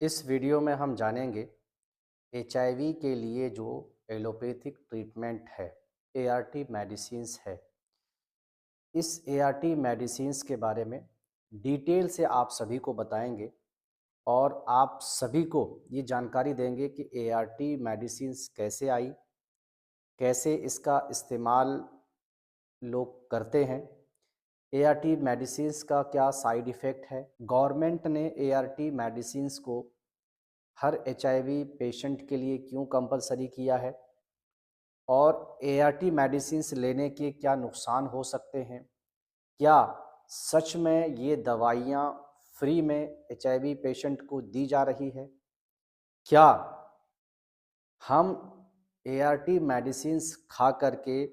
इस वीडियो में हम जानेंगे एचआईवी के लिए जो एलोपैथिक ट्रीटमेंट है, एआरटी मेडिसिन्स है। इस एआरटी मेडिसिन्स के बारे में डिटेल से आप सभी को बताएंगे और आप सभी को ये जानकारी देंगे कि एआरटी मेडिसिन्स कैसे आई, कैसे इसका इस्तेमाल लोग करते हैं, एआरटी मेडिसिन्स का क्या साइड इफ़ेक्ट है। गवर्नमेंट ने एआरटी मेडिसिन्स को हर एचआईवी पेशेंट के लिए क्यों कंपलसरी किया है और एआरटी मेडिसिन्स लेने के क्या नुकसान हो सकते हैं। क्या सच में ये दवाइयाँ फ्री में एचआईवी पेशेंट को दी जा रही है? क्या हम एआरटी मेडिसिन्स खा करके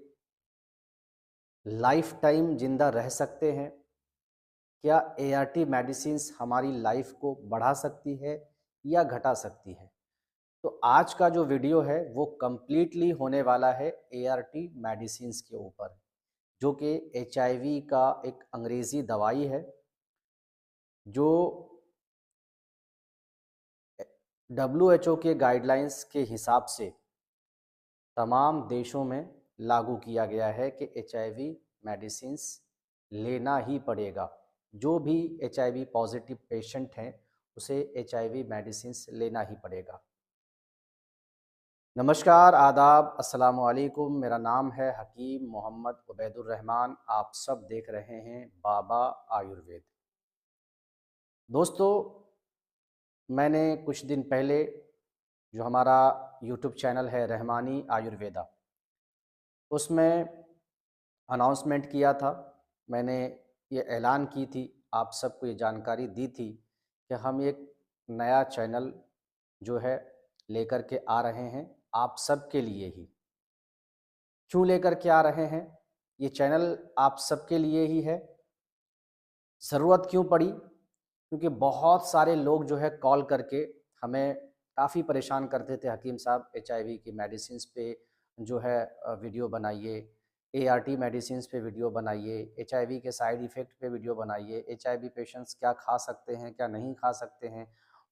लाइफ टाइम ज़िंदा रह सकते हैं? क्या एआरटी मेडिसिन्स हमारी लाइफ को बढ़ा सकती है या घटा सकती है? तो आज का जो वीडियो है वो कंप्लीटली होने वाला है एआरटी मेडिसिन्स के ऊपर, जो कि एचआईवी का एक अंग्रेज़ी दवाई है, जो डब्ल्यूएचओ के गाइडलाइंस के हिसाब से तमाम देशों में लागू किया गया है कि एचआईवी मेडिसिन्स लेना ही पड़ेगा। जो भी एचआईवी पॉजिटिव पेशेंट हैं, उसे एचआईवी मेडिसिन्स लेना ही पड़ेगा। नमस्कार, आदाब, अस्सलाम वालेकुम। मेरा नाम है हकीम मोहम्मद उबैदुर रहमान। आप सब देख रहे हैं बाबा आयुर्वेद। दोस्तों, मैंने कुछ दिन पहले जो हमारा यूट्यूब चैनल है रहमानी आयुर्वेदा, उसमें अनाउंसमेंट किया था। मैंने ये ऐलान की थी, आप सबको ये जानकारी दी थी कि हम एक नया चैनल जो है लेकर के आ रहे हैं आप सब के लिए ही। क्यों लेकर के आ रहे हैं? ये चैनल आप सबके लिए ही है। ज़रूरत क्यों पड़ी? क्योंकि बहुत सारे लोग जो है कॉल करके हमें काफ़ी परेशान करते थे, हकीम साहब एचआईवी की मेडिसिन्स पे जो है वीडियो बनाइए, एआरटी मेडिसिन्स पे वीडियो बनाइए, एचआईवी के साइड इफ़ेक्ट पे वीडियो बनाइए, एचआईवी पेशेंट्स क्या खा सकते हैं, क्या नहीं खा सकते हैं,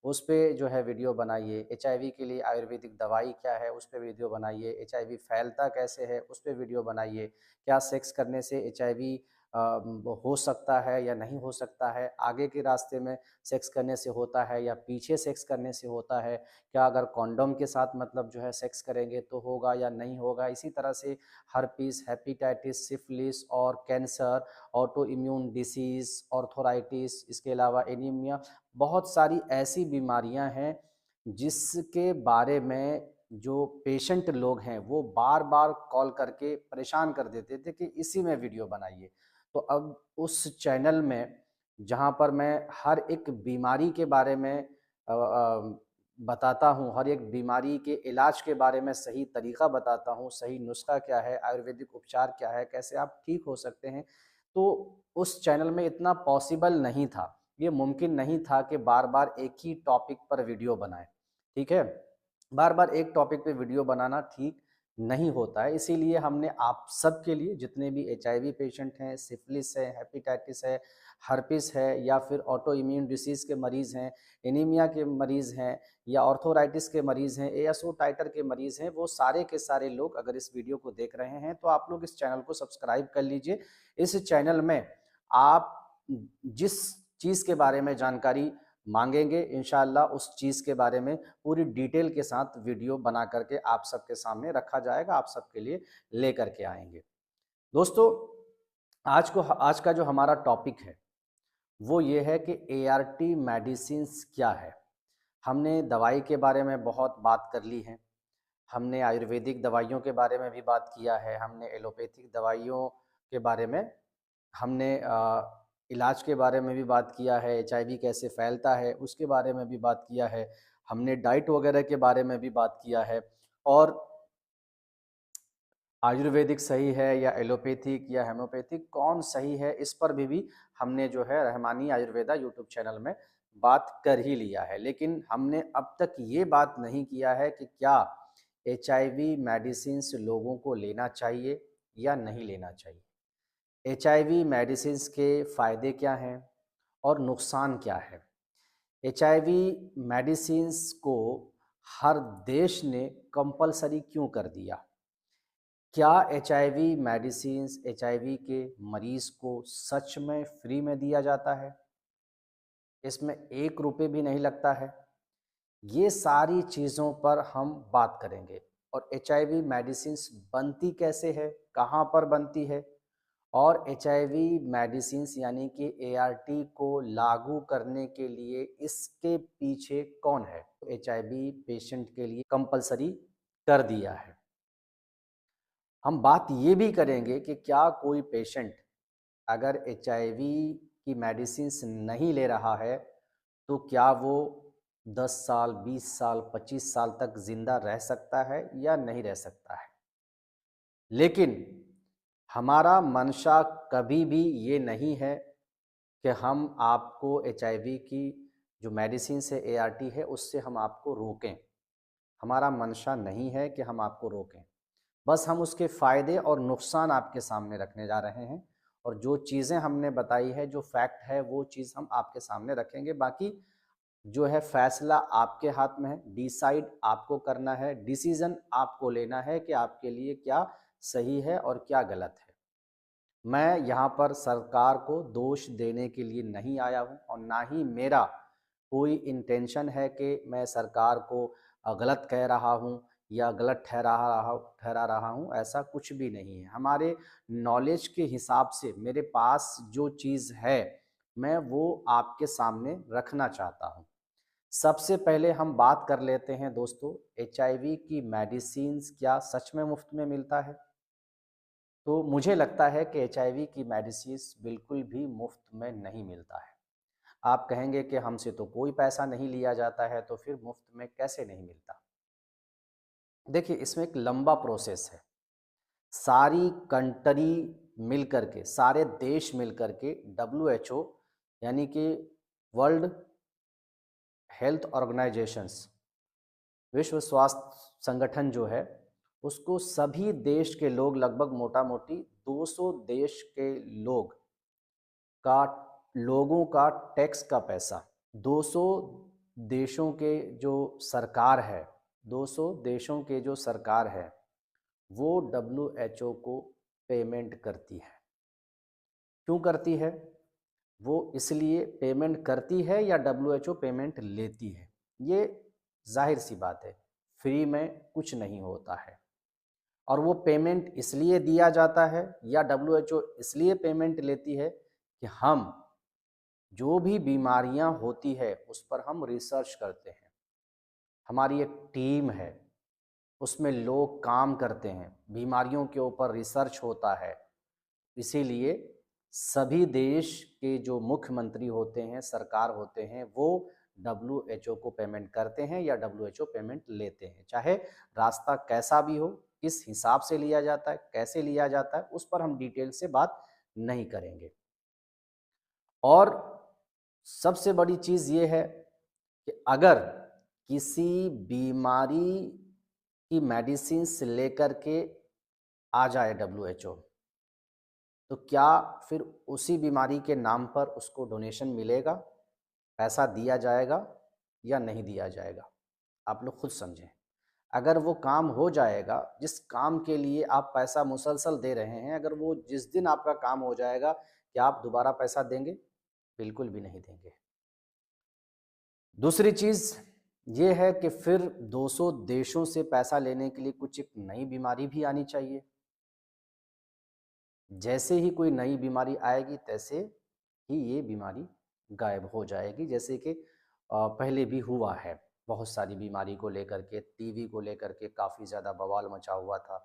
उस पे जो है वीडियो बनाइए। एचआईवी के लिए आयुर्वेदिक दवाई क्या है, उस पे वीडियो बनाइए। एचआईवी फैलता कैसे है, उस पे वीडियो बनाइए। क्या सेक्स करने से एचआईवी हो सकता है या नहीं हो सकता है, आगे के रास्ते में सेक्स करने से होता है या पीछे सेक्स करने से होता है, क्या अगर कॉन्डोम के साथ मतलब जो है सेक्स करेंगे तो होगा या नहीं होगा। इसी तरह से हर्पीस, हेपेटाइटिस, सिफिलिस और cancer, auto immune disease, arthritis, इसके अलावा एनीमिया, बहुत सारी ऐसी बीमारियां हैं जिसके बारे में जो पेशेंट लोग हैं वो बार बार कॉल करके परेशान कर देते थे कि इसी में वीडियो बनाइए। तो अब उस चैनल में जहाँ पर मैं हर एक बीमारी के बारे में बताता हूँ, हर एक बीमारी के इलाज के बारे में सही तरीका बताता हूँ, सही नुस्खा क्या है, आयुर्वेदिक उपचार क्या है, कैसे आप ठीक हो सकते हैं। तो उस चैनल में इतना पॉसिबल नहीं था, ये मुमकिन नहीं था कि बार-बार एक ही टॉपिक पर वीडियो बनाएँ, ठीक है? बार-बार एक टॉपिक पे वीडियो बनाना ठीक नहीं होता है, इसीलिए हमने आप सबके लिए जितने भी एचआईवी पेशेंट हैं, सिफिलिस है, हेपेटाइटिस है, हर्पिस है या फिर ऑटो इम्यून डिसीज़ के मरीज़ हैं, एनीमिया के मरीज़ हैं या ऑर्थोराइटिस के मरीज़ हैं, एएसओ टाइटर के मरीज़ हैं, वो सारे के सारे लोग अगर इस वीडियो को देख रहे हैं, तो आप लोग इस चैनल को सब्सक्राइब कर लीजिए। इस चैनल में आप जिस चीज़ के बारे में जानकारी माँगेंगे, इंशाअल्लाह उस चीज़ के बारे में पूरी डिटेल के साथ वीडियो बना करके आप सबके सामने रखा जाएगा, आप सबके लिए लेकर के आएँगे। दोस्तों, आज का जो हमारा टॉपिक है, वो ये है कि एआरटी मेडिसिन्स क्या है? हमने दवाई के बारे में बहुत बात कर ली है, हमने आयुर्वेदिक दवाइयों के बारे में भी बात किया है, हमने एलोपैथिक दवाइयों के बारे में हमने इलाज के बारे में भी बात किया है, एचआईवी कैसे फैलता है, उसके बारे में भी बात किया है। हमने डाइट वगैरह के बारे में भी बात किया है और आयुर्वेदिक सही है या एलोपैथिक या होम्योपैथिक कौन सही है, इस पर भी हमने जो है रहमानी आयुर्वेदा यूट्यूब चैनल में बात कर ही लिया है। लेकिन हमने अब तक ये बात नहीं किया है कि क्या एचआईवी मेडिसिन्स लोगों को लेना चाहिए या नहीं लेना चाहिए। एचआईवी मेडिसिन्स के फ़ायदे क्या हैं और नुकसान क्या है? एचआईवी मेडिसिन्स को हर देश ने कंपलसरी क्यों कर दिया? क्या एचआईवी मेडिसिन्स एचआईवी के मरीज को सच में फ्री में दिया जाता है? इसमें 1 रुपए भी नहीं लगता है। ये सारी चीज़ों पर हम बात करेंगे और एचआईवी मेडिसिन्स बनती कैसे है, कहाँ पर बनती है और एचआईवी मेडिसिन्स यानी कि एआरटी को लागू करने के लिए इसके पीछे कौन है? एचआईवी पेशेंट के लिए कंपल्सरी कर दिया है। हम बात ये भी करेंगे कि क्या कोई पेशेंट अगर एचआईवी की मेडिसिन्स नहीं ले रहा है, तो क्या वो 10 साल, 20 साल, 25 साल तक ज़िंदा रह सकता है या नहीं रह सकता है? लेकिन हमारा मंशा कभी भी ये नहीं है कि हम आपको एचआईवी की जो मेडिसिन्स है, एआरटी है, उससे हम आपको रोकें। हमारा मंशा नहीं है कि हम आपको रोकें। बस हम उसके फ़ायदे और नुकसान आपके सामने रखने जा रहे हैं और जो चीज़ें हमने बताई है, जो फैक्ट है, वो चीज़ हम आपके सामने रखेंगे। बाकी जो है फ़ैसला आपके हाथ में है, डिसाइड आपको करना है, डिसीज़न आपको लेना है कि आपके लिए क्या सही है और क्या गलत है। मैं यहाँ पर सरकार को दोष देने के लिए नहीं आया हूँ और ना ही मेरा कोई इंटेंशन है कि मैं सरकार को गलत कह रहा हूँ या गलत ठहरा रहा हूँ, ऐसा कुछ भी नहीं है। हमारे नॉलेज के हिसाब से मेरे पास जो चीज़ है, मैं वो आपके सामने रखना चाहता हूँ। सबसे पहले हम बात कर लेते हैं दोस्तों, एचआईवी की मेडिसिन्स क्या सच में मुफ्त में मिलता है? तो मुझे लगता है कि एचआईवी की मेडिसिन्स बिल्कुल भी मुफ्त में नहीं मिलता है। आप कहेंगे कि हमसे तो कोई पैसा नहीं लिया जाता है, तो फिर मुफ्त में कैसे नहीं मिलता? देखिए, इसमें एक लंबा प्रोसेस है। सारी कंट्री मिल कर के, सारे देश मिल कर के डब्ल्यूएचओ यानी कि वर्ल्ड हेल्थ ऑर्गेनाइजेशंस, विश्व स्वास्थ्य संगठन जो है, उसको सभी देश के लोग लगभग मोटा-मोटी 200 देश के लोग का लोगों का टैक्स का पैसा 200 देशों के जो सरकार है 200 देशों के जो सरकार है, वो डब्ल्यूएचओ को पेमेंट करती है। क्यों करती है? वो इसलिए पेमेंट करती है या डब्ल्यूएचओ पेमेंट लेती है? ये ज़ाहिर सी बात है, फ्री में कुछ नहीं होता है और वो पेमेंट इसलिए दिया जाता है या डब्ल्यूएचओ इसलिए पेमेंट लेती है कि हम जो भी बीमारियां होती है उस पर हम रिसर्च करते हैं। हमारी एक टीम है, उसमें लोग काम करते हैं, बीमारियों के ऊपर रिसर्च होता है। इसीलिए सभी देश के जो मुख्यमंत्री होते हैं, सरकार होते हैं, वो डब्ल्यूएचओ को पेमेंट करते हैं या डब्ल्यूएचओ पेमेंट लेते हैं। चाहे रास्ता कैसा भी हो, किस हिसाब से लिया जाता है, कैसे लिया जाता है, उस पर हम डिटेल से बात नहीं करेंगे। और सबसे बड़ी चीज़ ये है कि अगर किसी बीमारी की मेडिसिन्स लेकर के आ जाए डब्ल्यूएचओ, तो क्या फिर उसी बीमारी के नाम पर उसको डोनेशन मिलेगा, पैसा दिया जाएगा या नहीं दिया जाएगा? आप लोग खुद समझें। अगर वो काम हो जाएगा, जिस काम के लिए आप पैसा मुसलसल दे रहे हैं, अगर वो जिस दिन आपका काम हो जाएगा, क्या आप दोबारा पैसा देंगे? बिल्कुल भी नहीं देंगे। दूसरी चीज़ ये है कि फिर 200 देशों से पैसा लेने के लिए कुछ एक नई बीमारी भी आनी चाहिए। जैसे ही कोई नई बीमारी आएगी तैसे ही ये बीमारी गायब हो जाएगी, जैसे कि पहले भी हुआ है। बहुत सारी बीमारी को लेकर के, टीबी को लेकर के काफ़ी ज़्यादा बवाल मचा हुआ था,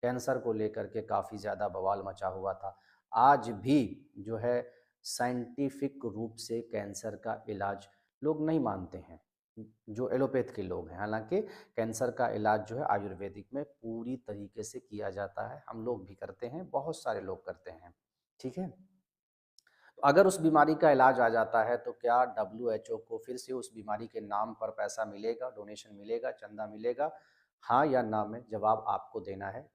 कैंसर को लेकर के काफ़ी ज़्यादा बवाल मचा हुआ था। आज भी जो है साइंटिफिक रूप से कैंसर का इलाज लोग नहीं मानते हैं, जो एलोपैथ के लोग हैं। हालाँकि कैंसर का इलाज जो है आयुर्वेदिक में पूरी तरीके से किया जाता है, हम लोग भी करते हैं, बहुत सारे लोग करते हैं, ठीक है? तो अगर उस बीमारी का इलाज आ जाता है तो क्या डब्ल्यूएचओ को फिर से उस बीमारी के नाम पर पैसा मिलेगा, डोनेशन मिलेगा, चंदा मिलेगा? हाँ या ना में जवाब आपको देना है।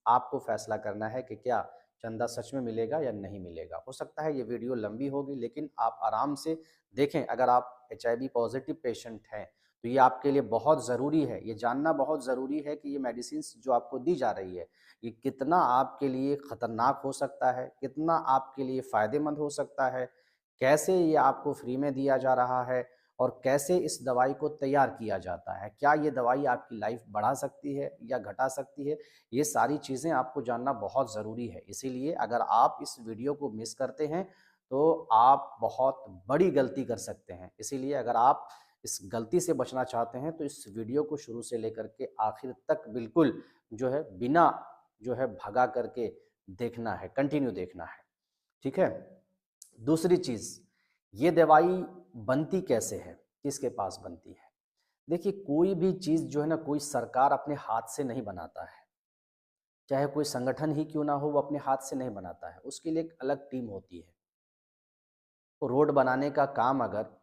आपको फैसला करना है कि क्या चंदा सच में मिलेगा या नहीं मिलेगा। हो सकता है ये वीडियो लंबी होगी, लेकिन आप आराम से देखें। अगर आप HIV पॉजिटिव पेशेंट हैं तो ये आपके लिए बहुत ज़रूरी है, ये जानना बहुत ज़रूरी है कि ये मेडिसिन्स जो आपको दी जा रही है, ये कितना आपके लिए ख़तरनाक हो सकता है, कितना आपके लिए फ़ायदेमंद हो सकता है, कैसे ये आपको फ्री में दिया जा रहा है और कैसे इस दवाई को तैयार किया जाता है। क्या ये दवाई आपकी लाइफ बढ़ा सकती है या घटा सकती है? ये सारी चीज़ें आपको जानना बहुत ज़रूरी है। इसीलिए अगर आप इस वीडियो को मिस करते हैं, तो आप बहुत बड़ी गलती कर सकते हैं। इसीलिए अगर आप इस गलती से बचना चाहते हैं, तो इस वीडियो को शुरू से लेकर के आखिर तक बिल्कुल जो है बिना जो है भगा करके देखना है, कंटिन्यू देखना है। ठीक है? दूसरी चीज़, ये दवाई बनती कैसे है? किसके पास बनती है? देखिए, कोई भी चीज़ जो है ना, कोई सरकार अपने हाथ से नहीं बनाता है। चाहे कोई संगठन ही क्यों ना हो, वो अपने हाथ से नहीं बनाता है। उसके लिए एक अलग टीम होती है। तो रोड बनाने का काम अगर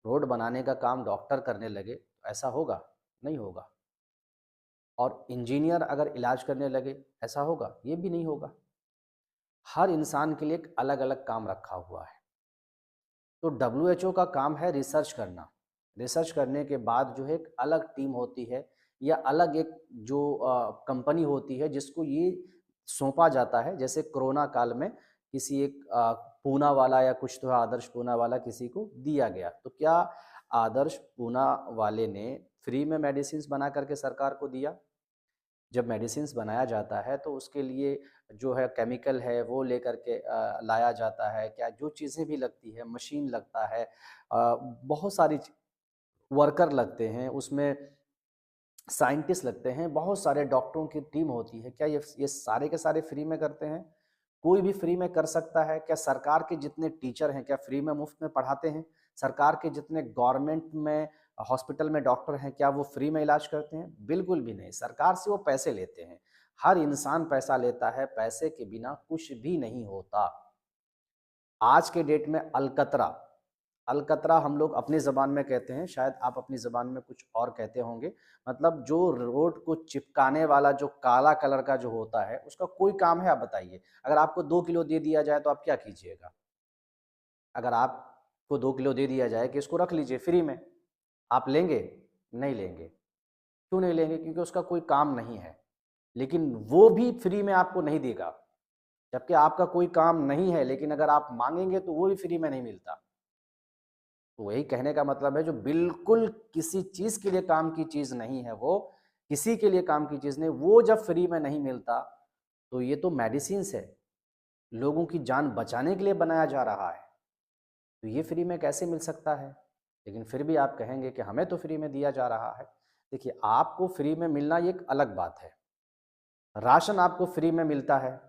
रोड बनाने का काम डॉक्टर करने लगे, तो ऐसा होगा? नहीं होगा। और इंजीनियर अगर इलाज करने लगे, ऐसा होगा? ये भी नहीं होगा। हर इंसान के लिए एक अलग-अलग काम रखा हुआ है। तो WHO का काम है रिसर्च करना। रिसर्च करने के बाद जो है एक अलग टीम होती है या अलग एक जो कंपनी होती है जिसको ये सौंपा जाता है। जैसे कोरोना काल में किसी एक पूना वाला या कुछ तो आदर्श पूना वाला किसी को दिया गया। तो क्या आदर्श पूना वाले ने फ्री में मेडिसिन्स बना करके सरकार को दिया? जब मेडिसिन्स बनाया जाता है तो उसके लिए जो है केमिकल है वो लेकर के लाया जाता है। क्या जो चीज़ें भी लगती है, मशीन लगता है, बहुत सारी वर्कर लगते हैं, उसमें साइंटिस्ट लगते हैं, बहुत सारे डॉक्टरों की टीम होती है। क्या ये सारे के सारे फ्री में करते हैं? कोई भी फ्री में कर सकता है? क्या सरकार के जितने टीचर हैं, क्या फ्री में मुफ्त में पढ़ाते हैं? सरकार के जितने गवर्नमेंट में हॉस्पिटल में डॉक्टर हैं, क्या वो फ्री में इलाज करते हैं? बिल्कुल भी नहीं। सरकार से वो पैसे लेते हैं। हर इंसान पैसा लेता है, पैसे के बिना कुछ भी नहीं होता। आज के डेट में अलकतरा, अलकतरा हम लोग अपनी ज़बान में कहते हैं, शायद आप अपनी ज़बान में कुछ और कहते होंगे। मतलब जो रोड को चिपकाने वाला जो काला कलर का जो होता है, उसका कोई काम है, आप बताइए? अगर आपको 2 किलो दे दिया जाए तो आप क्या कीजिएगा? अगर आपको 2 किलो दे दिया जाए कि इसको रख लीजिए फ्री में, आप लेंगे? नहीं लेंगे। क्यों नहीं लेंगे? क्योंकि उसका कोई काम नहीं है। लेकिन वो भी फ्री में आपको नहीं देगा। जबकि आपका कोई काम नहीं है, लेकिन अगर आप माँगेंगे तो वो भी फ्री में नहीं मिलता। तो वही कहने का मतलब है, जो बिल्कुल किसी चीज़ के लिए काम की चीज़ नहीं है वो, किसी के लिए काम की चीज़ नहीं, वो जब फ्री में नहीं मिलता, तो ये तो मेडिसिन्स है, लोगों की जान बचाने के लिए बनाया जा रहा है, तो ये फ्री में कैसे मिल सकता है? लेकिन फिर भी आप कहेंगे कि हमें तो फ्री में दिया जा रहा है। देखिए, आपको फ्री में मिलना ये एक अलग बात है। राशन आपको फ्री में मिलता है,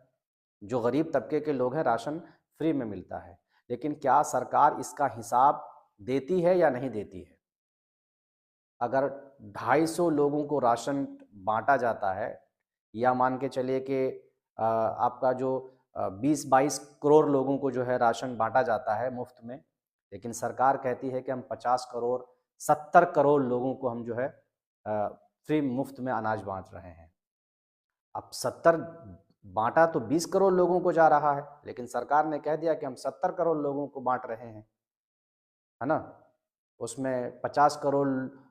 जो गरीब तबके के लोग हैं, राशन फ्री में मिलता है। लेकिन क्या सरकार इसका हिसाब देती है या नहीं देती है? अगर 250 लोगों को राशन बाँटा जाता है, या मान के चलिए कि आपका जो 20-22 करोड़ लोगों को जो है राशन बाँटा जाता है मुफ़्त में, लेकिन सरकार कहती है कि हम 50 करोड़, 70 करोड़ लोगों को हम जो है फ्री मुफ़्त में अनाज बाँट रहे हैं। अब 70 बाँटा तो 20 करोड़ लोगों को जा रहा है, लेकिन सरकार ने कह दिया कि हम 70 करोड़ लोगों को बाँट रहे हैं, है ना? उसमें 50 करोड़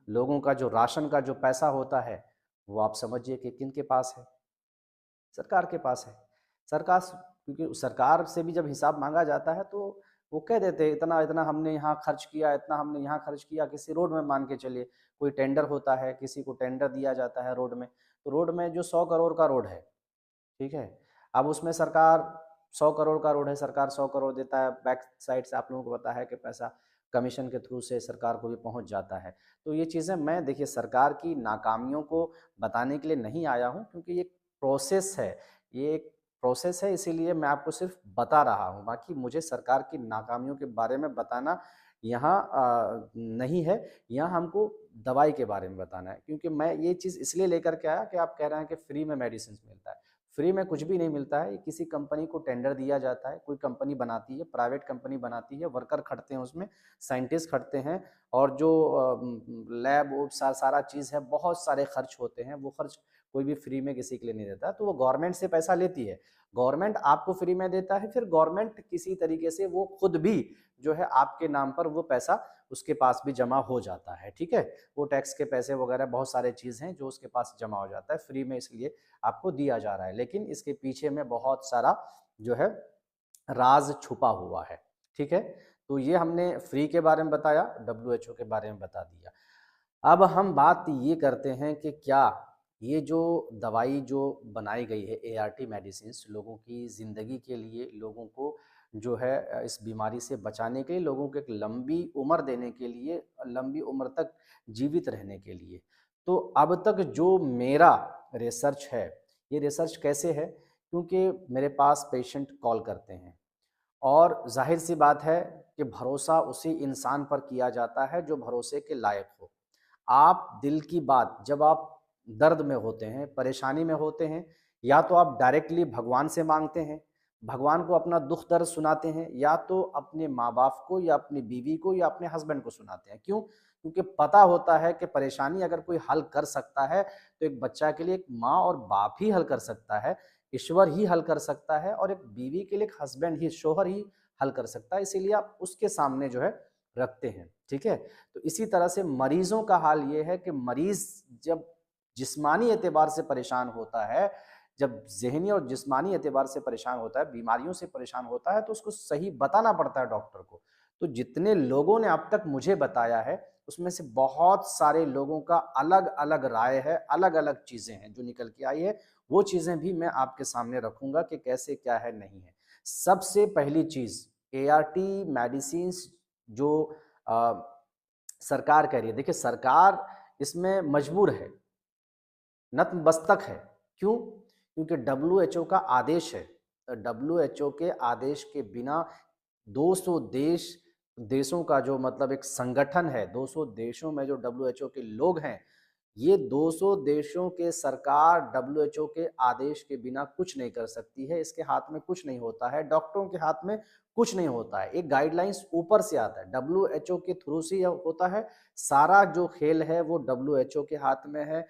लोगों का जो राशन का जो पैसा होता है, वो आप समझिए कि किनके पास है? सरकार के पास है। सरकार स क्योंकि सरकार से भी जब हिसाब माँगा जाता है तो वो कह देते हैं इतना-इतना हमने यहाँ खर्च किया, इतना हमने यहाँ खर्च किया। किसी रोड में मान के चलिए, कोई टेंडर होता है, किसी को टेंडर दिया जाता है रोड में, तो रोड में जो 100 करोड़ का रोड है, ठीक है? अब उसमें सरकार 100 करोड़ का रोड है, सरकार 100 करोड़ देता है, बैक साइड से आप लोगों को पता है कि पैसा कमीशन के थ्रू से सरकार को भी पहुँच जाता है। तो ये चीज़ें मैं देखिए सरकार की नाकामियों को बताने के लिए नहीं आया हूँ, क्योंकि ये प्रोसेस है, ये एक प्रोसेस है, इसीलिए मैं आपको सिर्फ़ बता रहा हूँ। बाकी मुझे सरकार की नाकामियों के बारे में बताना यहाँ नहीं है, यहाँ हमको दवाई के बारे में बताना है, क्योंकि मैं ये चीज़ इसलिए लेकर के आया कि आप कह रहे हैं कि फ्री में मेडिसिन्स मिलता है। फ्री में कुछ भी नहीं मिलता है। किसी कंपनी को टेंडर दिया जाता है, कोई कंपनी बनाती है, प्राइवेट कंपनी बनाती है, वर्कर खटते हैं उसमें, साइंटिस्ट खटते हैं, और जो लैब वो सारा चीज़ है, बहुत सारे खर्च होते हैं। वो खर्च कोई भी फ्री में किसी के लिए नहीं देता, तो वो गवर्नमेंट से पैसा लेती है, गवर्नमेंट आपको फ्री में देता है, फिर गवर्नमेंट किसी तरीके से वो खुद भी जो है आपके नाम पर वो पैसा उसके पास भी जमा हो जाता है, ठीक है। वो टैक्स के पैसे वगैरह बहुत सारे चीज़ हैं जो उसके पास जमा हो जाता है, फ्री में इसलिए आपको दिया जा रहा है, लेकिन इसके पीछे में बहुत सारा जो है राज छुपा हुआ है, ठीक है। तो ये हमने फ्री के बारे में बताया, WHO के बारे में बता दिया। अब हम बात ये करते हैं कि क्या ये जो दवाई जो बनाई गई है ART मेडिसिन्स, लोगों की ज़िंदगी के लिए, लोगों को जो है इस बीमारी से बचाने के लिए, लोगों को एक लंबी उम्र देने के लिए, लंबी उम्र तक जीवित रहने के लिए। तो अब तक जो मेरा रिसर्च है, ये रिसर्च कैसे है, क्योंकि मेरे पास पेशेंट कॉल करते हैं, और ज़ाहिर सी बात है कि भरोसा उसी इंसान पर किया जाता है जो भरोसे के लायक हो। आप दिल की बात जब आप दर्द में होते हैं, परेशानी में होते हैं, या तो आप डायरेक्टली भगवान से माँगते हैं, भगवान को अपना दुःख दर्द सुनाते हैं, या तो अपने माँ-बाप को या अपनी बीवी को या अपने हस्बैंड को सुनाते हैं। क्यों? क्योंकि पता होता है कि परेशानी अगर कोई हल कर सकता है, तो एक बच्चा के लिए एक माँ और बाप ही हल कर सकता है, ईश्वर ही हल कर सकता है, और एक बीवी के लिए एक हस्बैंड ही, शौहर ही हल कर सकता है। इसीलिए आप उसके सामने जो है रखते हैं, ठीक है। तो इसी तरह से मरीजों का हाल ये है कि मरीज जब जिस्मानी एतबार से परेशान होता है, जब ज़हनी और जिस्मानी एतबार से परेशान होता है, बीमारियों से परेशान होता है, तो उसको सही बताना पड़ता है डॉक्टर को। तो जितने लोगों ने अब तक मुझे बताया है, उसमें से बहुत सारे लोगों का अलग-अलग राय है, अलग-अलग चीज़ें हैं जो निकल के आई है। वो चीज़ें भी मैं आपके सामने रखूँगा कि कैसे क्या है, नहीं है। सबसे पहली चीज़, ART मेडिसिन्स जो अ, सरकार कह रही है, देखिए सरकार इसमें मजबूर है, नतमस्तक है। क्यों? क्योंकि WHO का आदेश है। WHO के आदेश के बिना 200 देशों का जो मतलब एक संगठन है, 200 देशों में जो WHO के लोग हैं, ये 200 देशों के सरकार WHO के आदेश के बिना कुछ नहीं कर सकती है। इसके हाथ में कुछ नहीं होता है, डॉक्टरों के हाथ में कुछ नहीं होता है। एक गाइडलाइंस ऊपर से आता है, WHO के थ्रू से यह होता है। सारा जो खेल है वो WHO के हाथ में है,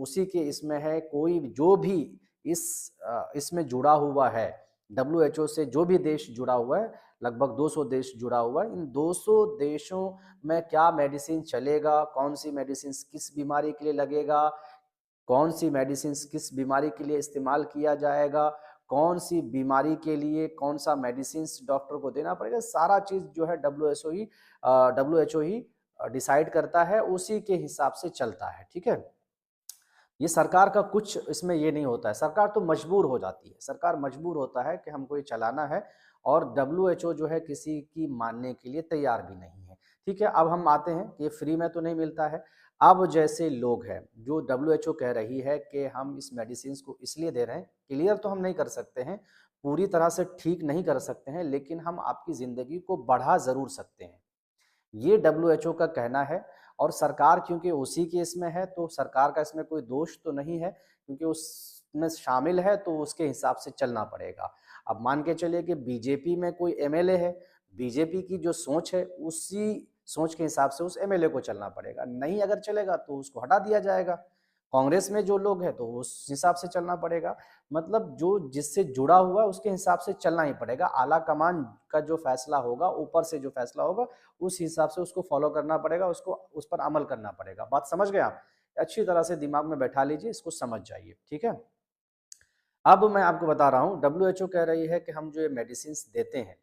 उसी के इसमें है। कोई जो भी इसमें जुड़ा हुआ है, WHO से जो भी देश जुड़ा हुआ है, लगभग 200 देश जुड़ा हुआ है। इन 200 देशों में क्या मेडिसिन चलेगा, कौन सी मेडिसिन किस बीमारी के लिए लगेगा, कौन सी मेडिसिन किस बीमारी के लिए इस्तेमाल किया जाएगा, कौन सी बीमारी के लिए कौन सा मेडिसिन डॉक्टर को देना पड़ेगा, सारा चीज़ जो है WHO ही डिसाइड करता है, उसी के हिसाब से चलता है, ठीक है। ये सरकार का कुछ इसमें ये नहीं होता है, सरकार तो मजबूर हो जाती है, सरकार मजबूर होता है कि हमको ये चलाना है, और WHO जो है किसी की मानने के लिए तैयार भी नहीं है, ठीक है। अब हम आते हैं कि ये फ्री में तो नहीं मिलता है। अब जैसे लोग हैं जो WHO कह रही है कि हम इस मेडिसिन को इसलिए दे रहे हैं, क्लियर तो हम नहीं कर सकते हैं, पूरी तरह से ठीक नहीं कर सकते हैं, लेकिन हम आपकी ज़िंदगी को बढ़ा ज़रूर सकते हैं, ये WHO का कहना है। और सरकार क्योंकि उसी के इसमें है, तो सरकार का इसमें कोई दोष तो नहीं है, क्योंकि उसमें शामिल है तो उसके हिसाब से चलना पड़ेगा। अब मान के चलिए कि बीजेपी में कोई MLA है, बीजेपी की जो सोच है उसी सोच के हिसाब से उस MLA को चलना पड़ेगा, नहीं अगर चलेगा तो उसको हटा दिया जाएगा। कांग्रेस में जो लोग हैं तो उस हिसाब से चलना पड़ेगा। मतलब जो जिससे जुड़ा हुआ है उसके हिसाब से चलना ही पड़ेगा। आला कमान का जो फैसला होगा, ऊपर से जो फैसला होगा, उस हिसाब से उसको फॉलो करना पड़ेगा, उसको उस पर अमल करना पड़ेगा। बात समझ गए आप? अच्छी तरह से दिमाग में बैठा लीजिए, इसको समझ जाइए, ठीक है। अब मैं आपको बता रहा हूँ, WHO कह रही है कि हम जो ये मेडिसिन देते हैं,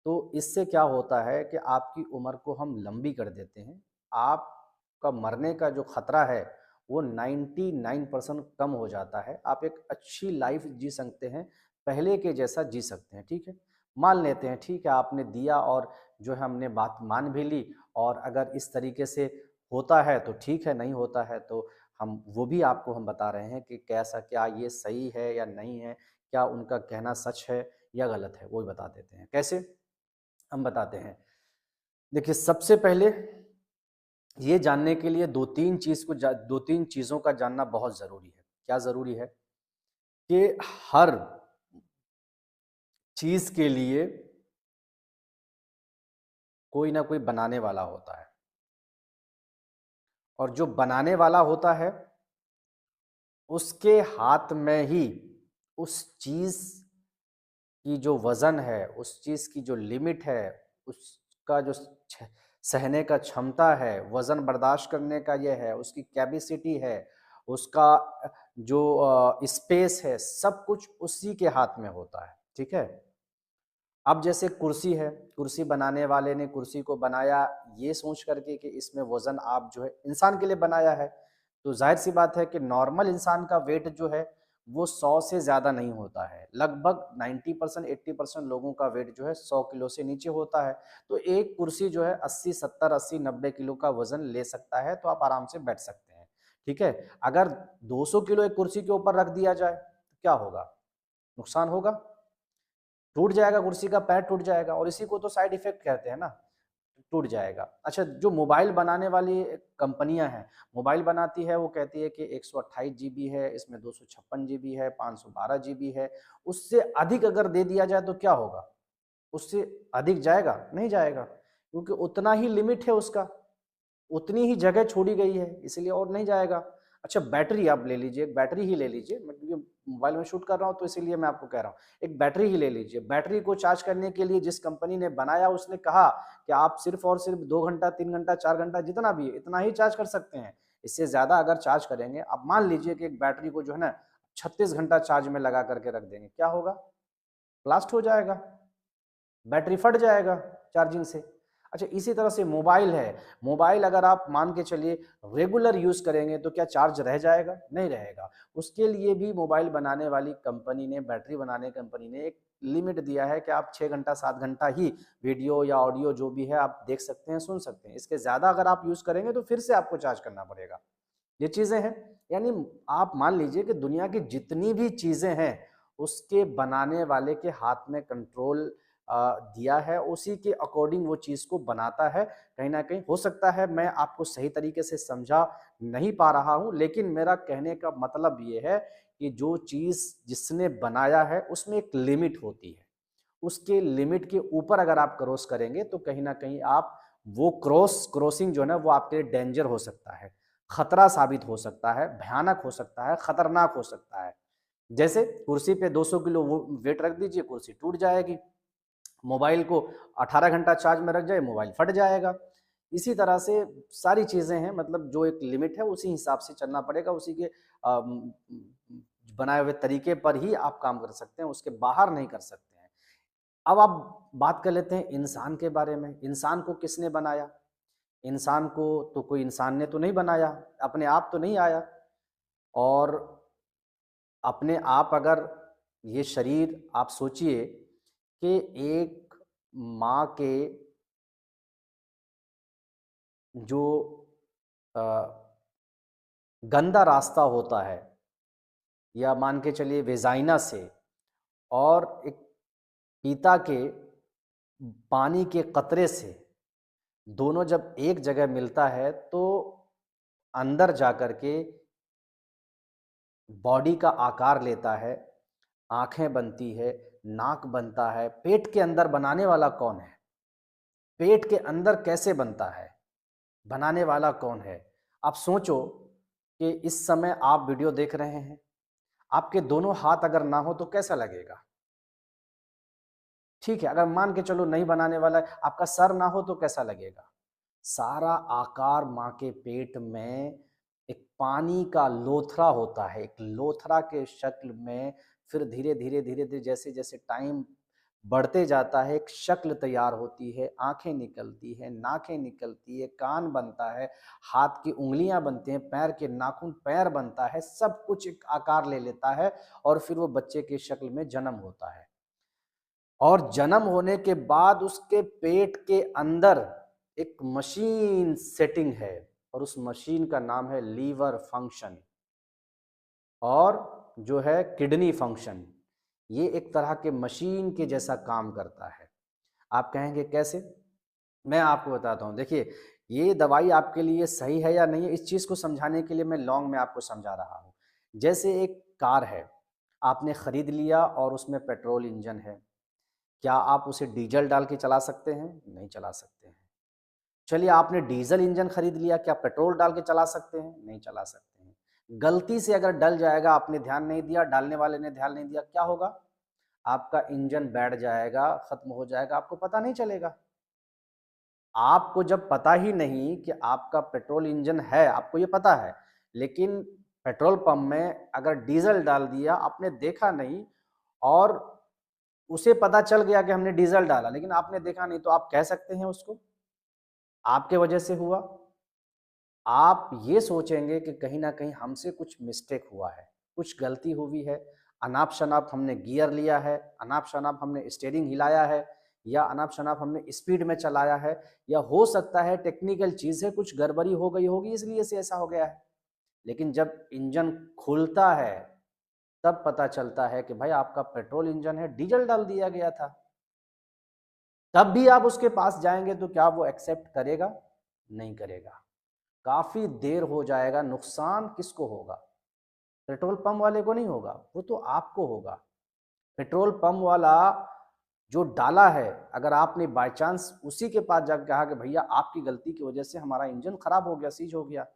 तो इससे क्या होता है कि आपकी उम्र को हम लंबी कर देते हैं। आपका मरने का जो खतरा है वो 99% कम हो जाता है। आप एक अच्छी लाइफ जी सकते हैं, पहले के जैसा जी सकते हैं, ठीक है। मान लेते हैं ठीक है आपने दिया, और जो है हमने बात मान भी ली, और अगर इस तरीके से होता है तो ठीक है, नहीं होता है तो हम वो भी आपको हम बता रहे हैं कि कैसा, क्या ये सही है या नहीं है, क्या उनका कहना सच है या गलत है, वो भी बता देते हैं। कैसे? हम बताते हैं। देखिए, सबसे पहले ये जानने के लिए 2-3 चीज़ों का जानना बहुत ज़रूरी है। क्या ज़रूरी है? कि हर चीज के लिए कोई ना कोई बनाने वाला होता है, और जो बनाने वाला होता है उसके हाथ में ही उस चीज की जो वजन है, उस चीज की जो लिमिट है, उसका जो सहने का क्षमता है, वजन बर्दाश्त करने का ये है, उसकी कैपेसिटी है, उसका जो स्पेस है, सब कुछ उसी के हाथ में होता है। ठीक है। अब जैसे कुर्सी है, कुर्सी बनाने वाले ने कुर्सी को बनाया ये सोच करके कि इसमें वजन आप जो है इंसान के लिए बनाया है, तो जाहिर सी बात है कि नॉर्मल इंसान का वेट जो है वो 100 से ज़्यादा नहीं होता है। लगभग 90% 80% लोगों का वेट जो है 100 किलो से नीचे होता है। तो एक कुर्सी जो है 80 70 80 90 किलो का वजन ले सकता है, तो आप आराम से बैठ सकते हैं। ठीक है। अगर 200 किलो एक कुर्सी के ऊपर रख दिया जाए तो क्या होगा? नुकसान होगा, टूट जाएगा, कुर्सी का पैर टूट जाएगा, और इसी को तो साइड इफेक्ट कहते हैं ना, टूट जाएगा। अच्छा, जो मोबाइल बनाने वाली कंपनियां हैं, मोबाइल बनाती है, वो कहती है कि 128 जीबी है, इसमें 256 जीबी है, 512 जीबी है। उससे अधिक अगर दे दिया जाए तो क्या होगा? उससे अधिक जाएगा? नहीं जाएगा, क्योंकि उतना ही लिमिट है उसका, उतनी ही जगह छोड़ी गई है, इसलिए और नहीं जाएगा। अच्छा, बैटरी आप ले लीजिए, बैटरी ही ले लीजिए, मैं क्योंकि मोबाइल में शूट कर रहा हूँ तो इसीलिए मैं आपको कह रहा हूँ। एक बैटरी ही ले लीजिए, बैटरी को चार्ज करने के लिए जिस कंपनी ने बनाया उसने कहा कि आप सिर्फ और सिर्फ 2 घंटा, 3 घंटा, 4 घंटा जितना भी है इतना ही चार्ज कर सकते हैं। इससे ज़्यादा अगर चार्ज करेंगे, आप मान लीजिए कि एक बैटरी को जो है ना 36 घंटा चार्ज में लगा करके रख देंगे, क्या होगा? ब्लास्ट हो जाएगा, बैटरी फट जाएगा चार्जिंग से। अच्छा, इसी तरह से मोबाइल है, मोबाइल अगर आप मान के चलिए रेगुलर यूज़ करेंगे तो क्या चार्ज रह जाएगा? नहीं रहेगा। उसके लिए भी मोबाइल बनाने वाली कंपनी ने, बैटरी बनाने कंपनी ने एक लिमिट दिया है कि आप 6 घंटा 7 घंटा ही वीडियो या ऑडियो जो भी है आप देख सकते हैं, सुन सकते हैं। इसके ज़्यादा अगर आप यूज़ करेंगे तो फिर से आपको चार्ज करना पड़ेगा। ये चीज़ें हैं, यानी आप मान लीजिए कि दुनिया की जितनी भी चीज़ें हैं, उसके बनाने वाले के हाथ में कंट्रोल दिया है, उसी के अकॉर्डिंग वो चीज़ को बनाता है। कहीं न कहीं हो सकता है मैं आपको सही तरीके से समझा नहीं पा रहा हूँ, लेकिन मेरा कहने का मतलब ये है कि जो चीज़ जिसने बनाया है, उसमें एक लिमिट होती है। उसके लिमिट के ऊपर अगर आप क्रॉस करेंगे तो कहीं न कहीं आप वो क्रॉसिंग जो है ना वो आपके लिए डेंजर हो सकता है, खतरा साबित हो सकता है, भयानक हो सकता है, खतरनाक हो सकता है। जैसे कुर्सी पे 200 किलो वो वेट रख दीजिए, कुर्सी टूट जाएगी। मोबाइल को 18 घंटा चार्ज में रख जाए, मोबाइल फट जाएगा। इसी तरह से सारी चीज़ें हैं, मतलब जो एक लिमिट है उसी हिसाब से चलना पड़ेगा, उसी के बनाए हुए तरीके पर ही आप काम कर सकते हैं, उसके बाहर नहीं कर सकते हैं। अब आप बात कर लेते हैं इंसान के बारे में। इंसान को किसने बनाया? इंसान को तो कोई इंसान ने तो नहीं बनाया, अपने आप तो नहीं आया। और अपने आप अगर ये शरीर आप सोचिए कि एक माँ के जो अ, गंदा रास्ता होता है, या मान के चलिए वेजाइना से, और एक पिता के पानी के कतरे से, दोनों जब एक जगह मिलता है तो अंदर जाकर के बॉडी का आकार लेता है, आंखें बनती है, नाक बनता है। पेट के अंदर बनाने वाला कौन है? पेट के अंदर कैसे बनता है? बनाने वाला कौन है? आप सोचो कि इस समय आप वीडियो देख रहे हैं, आपके दोनों हाथ अगर ना हो तो कैसा लगेगा? ठीक है, अगर मान के चलो नहीं बनाने वाला है, आपका सर ना हो तो कैसा लगेगा? सारा आकार माँ के पेट में एक पानी का लोथड़ा होता है, एक लोथड़ा के शक्ल में। फिर धीरे धीरे धीरे धीरे जैसे जैसे टाइम बढ़ते जाता है, एक शक्ल तैयार होती है, आंखें निकलती है, नाकें निकलती है, कान बनता है, हाथ की उंगलियां बनते हैं, पैर के नाखून पैर बनता है, सब कुछ एक आकार ले लेता है, और फिर वो बच्चे की शक्ल में जन्म होता है। और जन्म होने के बाद उसके पेट के अंदर एक मशीन सेटिंग है, और उस मशीन का नाम है लीवर फंक्शन, और जो है किडनी फंक्शन। ये एक तरह के मशीन के जैसा काम करता है। आप कहेंगे कैसे? मैं आपको बताता हूँ। देखिए, ये दवाई आपके लिए सही है या नहीं है, इस चीज़ को समझाने के लिए मैं लॉन्ग में आपको समझा रहा हूँ। जैसे एक कार है, आपने ख़रीद लिया और उसमें पेट्रोल इंजन है, क्या आप उसे डीजल डाल के चला सकते हैं? नहीं चला सकते हैं। चलिए आपने डीजल इंजन खरीद लिया, क्या पेट्रोल डाल के चला सकते हैं? नहीं चला सकते हैं। गलती से अगर डल जाएगा, आपने ध्यान नहीं दिया, डालने वाले ने ध्यान नहीं दिया, क्या होगा? आपका इंजन बैठ जाएगा, खत्म हो जाएगा, आपको पता नहीं चलेगा। आपको जब पता ही नहीं कि आपका पेट्रोल इंजन है, आपको ये पता है, लेकिन पेट्रोल पंप में अगर डीजल डाल दिया, आपने देखा नहीं और उसे पता चल गया कि हमने डीजल डाला, लेकिन आपने देखा नहीं, तो आप कह सकते हैं उसको? आपके वजह से हुआ। आप ये सोचेंगे कि कहीं न कहीं हमसे कुछ मिस्टेक हुआ है, कुछ गलती हुई है, अनाप-शनाप हमने गियर लिया है, अनाप-शनाप हमने स्टीयरिंग हिलाया है या अनाप-शनाप हमने स्पीड में चलाया है या हो सकता है टेक्निकल चीज़ है, कुछ गड़बड़ी हो गई होगी इसलिए से ऐसा हो गया है। लेकिन जब इंजन खुलता है, तब पता चलता है कि भाई आपका पेट्रोल इंजन है, डीजल डाल दिया गया था। तब भी आप उसके पास जाएँगे तो क्या वो एक्सेप्ट करेगा? नहीं करेगा। काफ़ी देर हो जाएगा, नुकसान किसको होगा? पेट्रोल पंप वाले को नहीं होगा, वो तो आपको होगा। पेट्रोल पंप वाला जो डाला है, अगर आपने बाय चांस उसी के पास जाके कहा कि भैया आपकी गलती की वजह से हमारा इंजन खराब हो गया, सीज हो गया,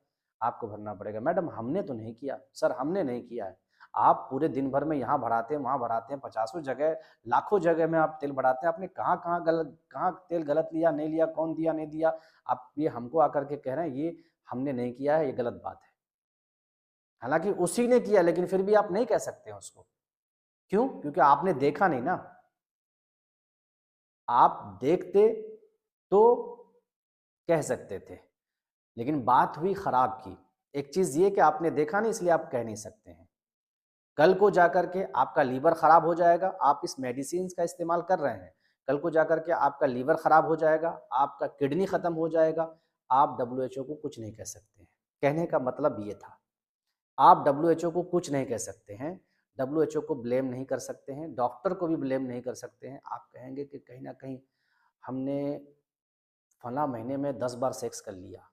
आपको भरना पड़ेगा। मैडम हमने तो नहीं किया, सर हमने नहीं किया है। आप पूरे दिन भर में यहाँ भराते हैं, वहाँ भराते हैं, पचासों जगह, लाखों जगह में आप तेल भराते हैं, आपने कहाँ तेल गलत लिया, नहीं लिया, कौन दिया, नहीं दिया, आप ये हमको आकर के कह रहे हैं, ये हमने नहीं किया है, ये गलत बात है। हालाँकि उसी ने किया, लेकिन फिर भी आप नहीं कह सकते हैं उसको। क्यों? क्योंकि आपने देखा नहीं ना। आप देखते तो कह सकते थे, लेकिन बात हुई खराब की। एक चीज़ ये कि आपने देखा नहीं इसलिए आप कह नहीं सकते हैं। कल को जाकर के आपका लीवर खराब हो जाएगा, आप इस मेडिसिन्स का इस्तेमाल कर रहे हैं। कल को जाकर के आपका लीवर खराब हो जाएगा, आपका किडनी खत्म हो जाएगा, आप डब्ल्यूएचओ को कुछ नहीं कह सकते हैं। कहने का मतलब ये था। आप डब्ल्यूएचओ को कुछ नहीं कह सकते हैं, डब्ल्यूएचओ को ब्लेम नहीं कर सकते हैं, डॉक्टर को भी ब्लेम नहीं कर सकते हैं। आप कहेंगे कि कहीं न कहीं हमने फलाँ महीने में 10 बार सेक्स कर लिया।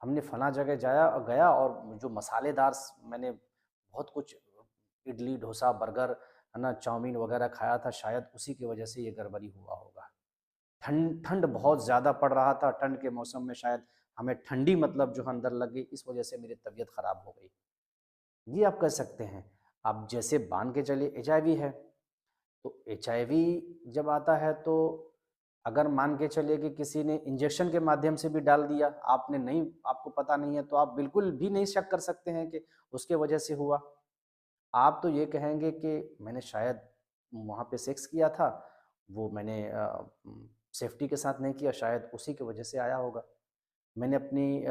हमने फलाँ जगह गया और जो मसालेदार मैंने बहुत कुछ इडली, डोसा, बर्गर, है ना, चाउमीन वगैरह खाया था, शायद उसी की वजह से ये गड़बड़ी हुआ होगा। ठंड ठंड बहुत ज़्यादा पड़ रहा था, ठंड के मौसम में शायद हमें ठंडी मतलब जो है अंदर लग गई, इस वजह से मेरी तबीयत खराब हो गई। ये आप कर सकते हैं। आप जैसे मान के चलिए एचआईवी है, तो एचआईवी जब आता है तो अगर मान के चलिए कि किसी ने इंजेक्शन के माध्यम से भी डाल दिया, आपने नहीं आपको पता नहीं है, तो आप बिल्कुल भी नहीं शक कर सकते हैं कि उसके वजह से हुआ। आप तो ये कहेंगे कि मैंने शायद वहाँ पे सेक्स किया था, वो मैंने सेफ्टी के साथ नहीं किया, शायद उसी की वजह से आया होगा। मैंने अपनी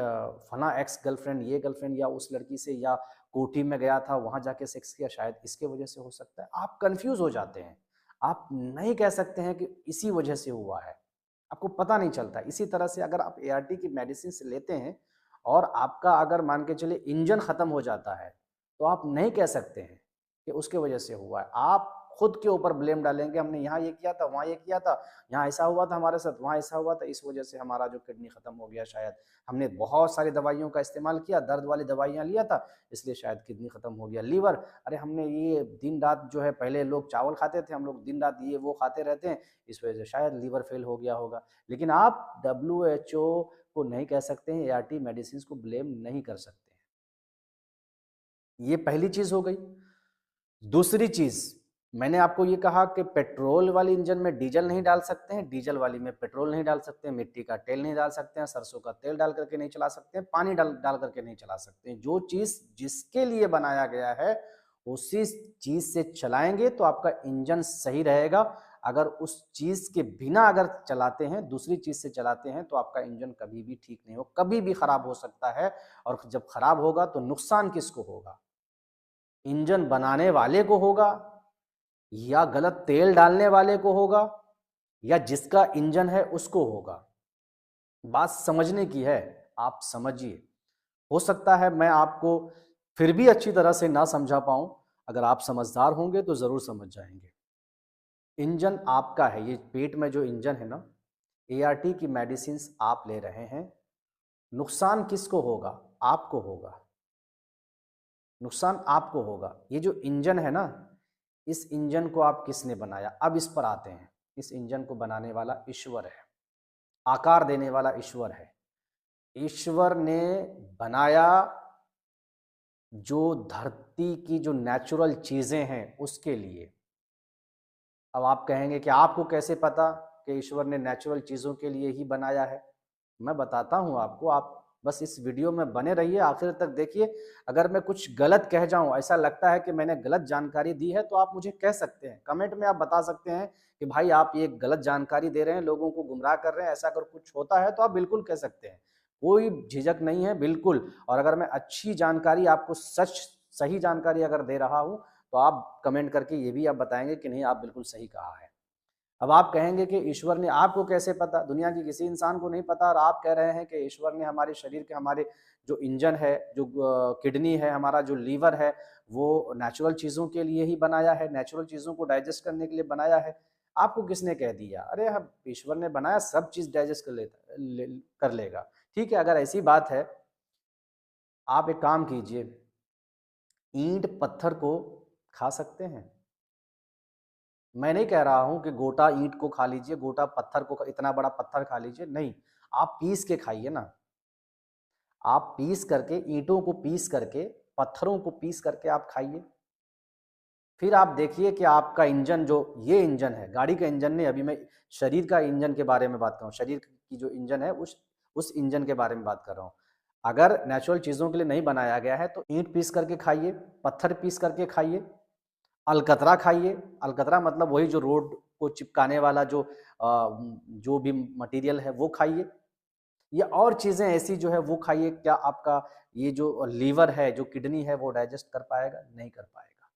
फलाँ एक्स गर्लफ्रेंड, ये गर्लफ्रेंड या उस लड़की से या कोठी में गया था, वहाँ जाके सेक्स किया, शायद इसके वजह से हो सकता है। आप कन्फ्यूज़ हो जाते हैं। आप नहीं कह सकते हैं कि इसी वजह से हुआ है। आपको पता नहीं चलता। इसी तरह से अगर आप एआरटी की मेडिसिन्स लेते हैं और आपका अगर मान के चलिए इंजन ख़त्म हो जाता है, तो आप नहीं कह सकते हैं कि उसके वजह से हुआ है। आप खुद के ऊपर ब्लेम डालेंगे, हमने यहाँ ये किया था, वहाँ ये किया था, यहाँ ऐसा हुआ था हमारे साथ, वहाँ ऐसा हुआ था, इस वजह से हमारा जो किडनी ख़त्म हो गया शायद। हमने बहुत सारी दवाइयों का इस्तेमाल किया, दर्द वाली दवाइयाँ लिया था, इसलिए शायद किडनी ख़त्म हो गया। लीवर, अरे हमने ये दिन-रात जो है पहले लोग चावल खाते थे, हम लोग दिन-रात ये वो खाते रहते हैं, इस वजह से शायद लीवर फ़ेल हो गया होगा। लेकिन आप डब्ल्यूएचओ को नहीं कह सकते हैं, एआरटी मेडिसिन्स को ब्लेम नहीं कर सकते हैं। ये पहली चीज़ हो गई। दूसरी चीज़, मैंने आपको ये कहा कि पेट्रोल वाले इंजन में डीज़ल नहीं डाल सकते हैं, डीज़ल वाली में पेट्रोल नहीं डाल सकते हैं, मिट्टी का तेल नहीं डाल सकते हैं, सरसों का तेल डाल करके नहीं चला सकते हैं, पानी डाल डाल करके नहीं चला सकते हैं। जो चीज़ जिसके लिए बनाया गया है, उसी चीज़ से चलाएँगे तो आपका इंजन सही रहेगा। अगर उस चीज़ के बिना अगर चलाते हैं, दूसरी चीज़ से चलाते हैं, तो आपका इंजन कभी भी ठीक नहीं हो, कभी भी खराब हो सकता है और जब खराब होगा तो नुकसान किसको होगा? इंजन बनाने वाले को होगा या गलत तेल डालने वाले को होगा या जिसका इंजन है उसको होगा। बात समझने की है, आप समझिए। हो सकता है मैं आपको फिर भी अच्छी तरह से ना समझा पाऊँ, अगर आप समझदार होंगे तो ज़रूर समझ जाएँगे। इंजन आपका है, ये पेट में जो इंजन है ना, एआरटी की मेडिसिन्स आप ले रहे हैं, नुकसान किसको होगा? आपको होगा। नुकसान आपको होगा। ये जो इंजन है ना, इस इंजन को आप किसने बनाया? अब इस पर आते हैं। इस इंजन को बनाने वाला ईश्वर है, आकार देने वाला ईश्वर है। ईश्वर ने बनाया जो धरती की जो नेचुरल चीज़ें हैं उसके लिए। अब आप कहेंगे कि आपको कैसे पता कि ईश्वर ने नेचुरल चीज़ों के लिए ही बनाया है? मैं बताता हूँ आपको, आप बस इस वीडियो में बने रहिए, आखिर तक देखिए। अगर मैं कुछ गलत कह जाऊँ, ऐसा लगता है कि मैंने गलत जानकारी दी है, तो आप मुझे कह सकते हैं। कमेंट में आप बता सकते हैं कि भाई आप ये गलत जानकारी दे रहे हैं, लोगों को गुमराह कर रहे हैं, ऐसा अगर कुछ होता है तो आप बिल्कुल कह सकते हैं। कोई झिझक नहीं है, बिल्कुल। और अगर मैं अच्छी जानकारी आपको सही जानकारी अगर दे रहा हूँ, तो आप कमेंट करके ये भी आप बताएँगे कि नहीं, आप बिल्कुल सही कहा है। अब आप कहेंगे कि ईश्वर ने, आपको कैसे पता? दुनिया के किसी इंसान को नहीं पता, और आप कह रहे हैं कि ईश्वर ने हमारे शरीर के, हमारे जो इंजन है, जो किडनी है, हमारा जो लीवर है, वो नेचुरल चीज़ों के लिए ही बनाया है, नेचुरल चीज़ों को डाइजेस्ट करने के लिए बनाया है। आपको किसने कह दिया? अरे हम, ईश्वर ने बनाया, सब चीज़ डाइजेस्ट कर लेगा। ठीक है, अगर ऐसी बात है, आप एक काम कीजिए, ईंट पत्थर को खा सकते हैं? मैं नहीं कह रहा हूँ कि गोटा ईंट को खा लीजिए, गोटा पत्थर को, इतना बड़ा पत्थर खा लीजिए, नहीं। आप पीस के खाइए ना। आप पीस करके, ईंटों को पीस करके, पत्थरों को पीस करके आप खाइए। फिर आप देखिए कि आपका इंजन, जो ये इंजन है, गाड़ी का इंजन नहीं, अभी मैं शरीर का इंजन के बारे में बात कर रहा हूँ। शरीर की जो इंजन है, उस इंजन के बारे में बात कर रहा हूँ। अगर नेचुरल चीज़ों के लिए नहीं बनाया गया है, तो ईंट पीस करके खाइए, पत्थर पीस करके खाइए, अलकतरा खाइए। अलकतरा मतलब वही जो रोड को चिपकाने वाला जो भी मटेरियल है, वो खाइए। या और चीज़ें ऐसी जो है वो खाइए। क्या आपका ये जो लीवर है, जो किडनी है, वो डाइजेस्ट कर पाएगा? नहीं कर पाएगा।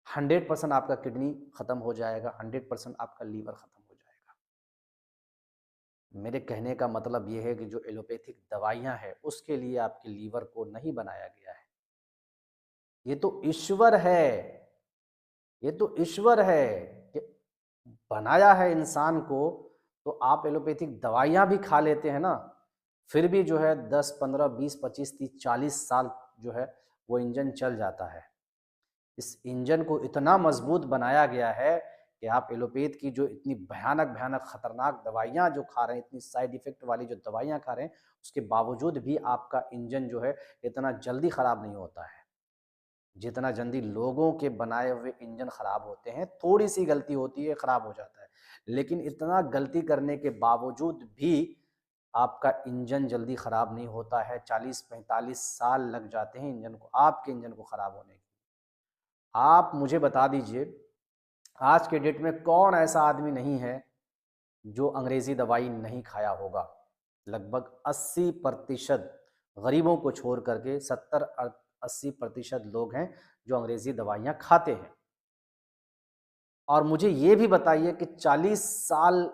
100% आपका किडनी खत्म हो जाएगा, 100% आपका लीवर खत्म हो जाएगा। मेरे कहने का मतलब ये है कि जो एलोपैथिक दवाइयाँ हैं, उसके लिए आपके लीवर को नहीं बनाया गया है। ये तो ईश्वर है, ये तो ईश्वर है कि बनाया है इंसान को। तो आप एलोपैथिक दवाइयाँ भी खा लेते हैं ना, फिर भी जो है 10, 15, 20, 25, 30, 40 साल जो है वो इंजन चल जाता है। इस इंजन को इतना मजबूत बनाया गया है कि आप एलोपैथ की जो इतनी भयानक भयानक खतरनाक दवाइयाँ जो खा रहे हैं, इतनी साइड इफेक्ट वाली जो दवाइयाँ खा रहे हैं, उसके बावजूद भी आपका इंजन जो है इतना जल्दी खराब नहीं होता है जितना जल्दी लोगों के बनाए हुए इंजन खराब होते हैं। थोड़ी सी गलती होती है, खराब हो जाता है, लेकिन इतना गलती करने के बावजूद भी आपका इंजन जल्दी खराब नहीं होता है। 40-45 साल लग जाते हैं इंजन को, आपके इंजन को खराब होने के। आप मुझे बता दीजिए, आज के डेट में कौन ऐसा आदमी नहीं है जो अंग्रेजी दवाई नहीं खाया होगा? लगभग 80% गरीबों को छोड़ करके 70-80% लोग हैं जो अंग्रेजी दवाइयाँ खाते हैं। और मुझे ये भी बताइए कि 40 साल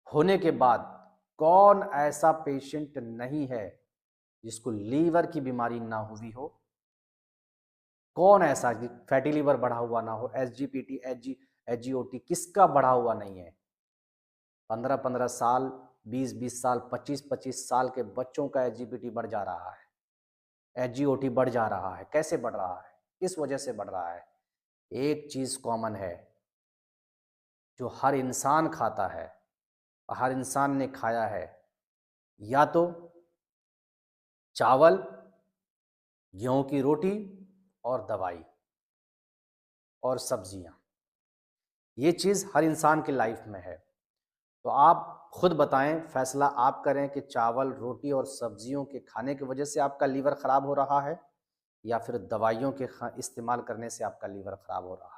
होने के बाद कौन ऐसा पेशेंट नहीं है जिसको लीवर की बीमारी ना हुई हो? कौन ऐसा फैटी लीवर बढ़ा हुआ ना हो? एसजीपीटी, एसजीओटी किसका बढ़ा हुआ नहीं है? 15-15 साल, 20-20 साल, 25-25 साल के बच्चों का एसजीपीटी बढ़ जा रहा है, एसजीओटी बढ़ जा रहा है। कैसे बढ़ रहा है? किस वजह से बढ़ रहा है? एक चीज कॉमन है जो हर इंसान खाता है, हर इंसान ने खाया है, या तो चावल, गेहूं की रोटी, और दवाई और सब्जियां। ये चीज हर इंसान की लाइफ में है। तो आप खुद बताएं, फैसला आप करें कि चावल, रोटी और सब्जियों के खाने की वजह से आपका लीवर खराब हो रहा है, या फिर दवाइयों के इस्तेमाल करने से आपका लीवर खराब हो रहा है।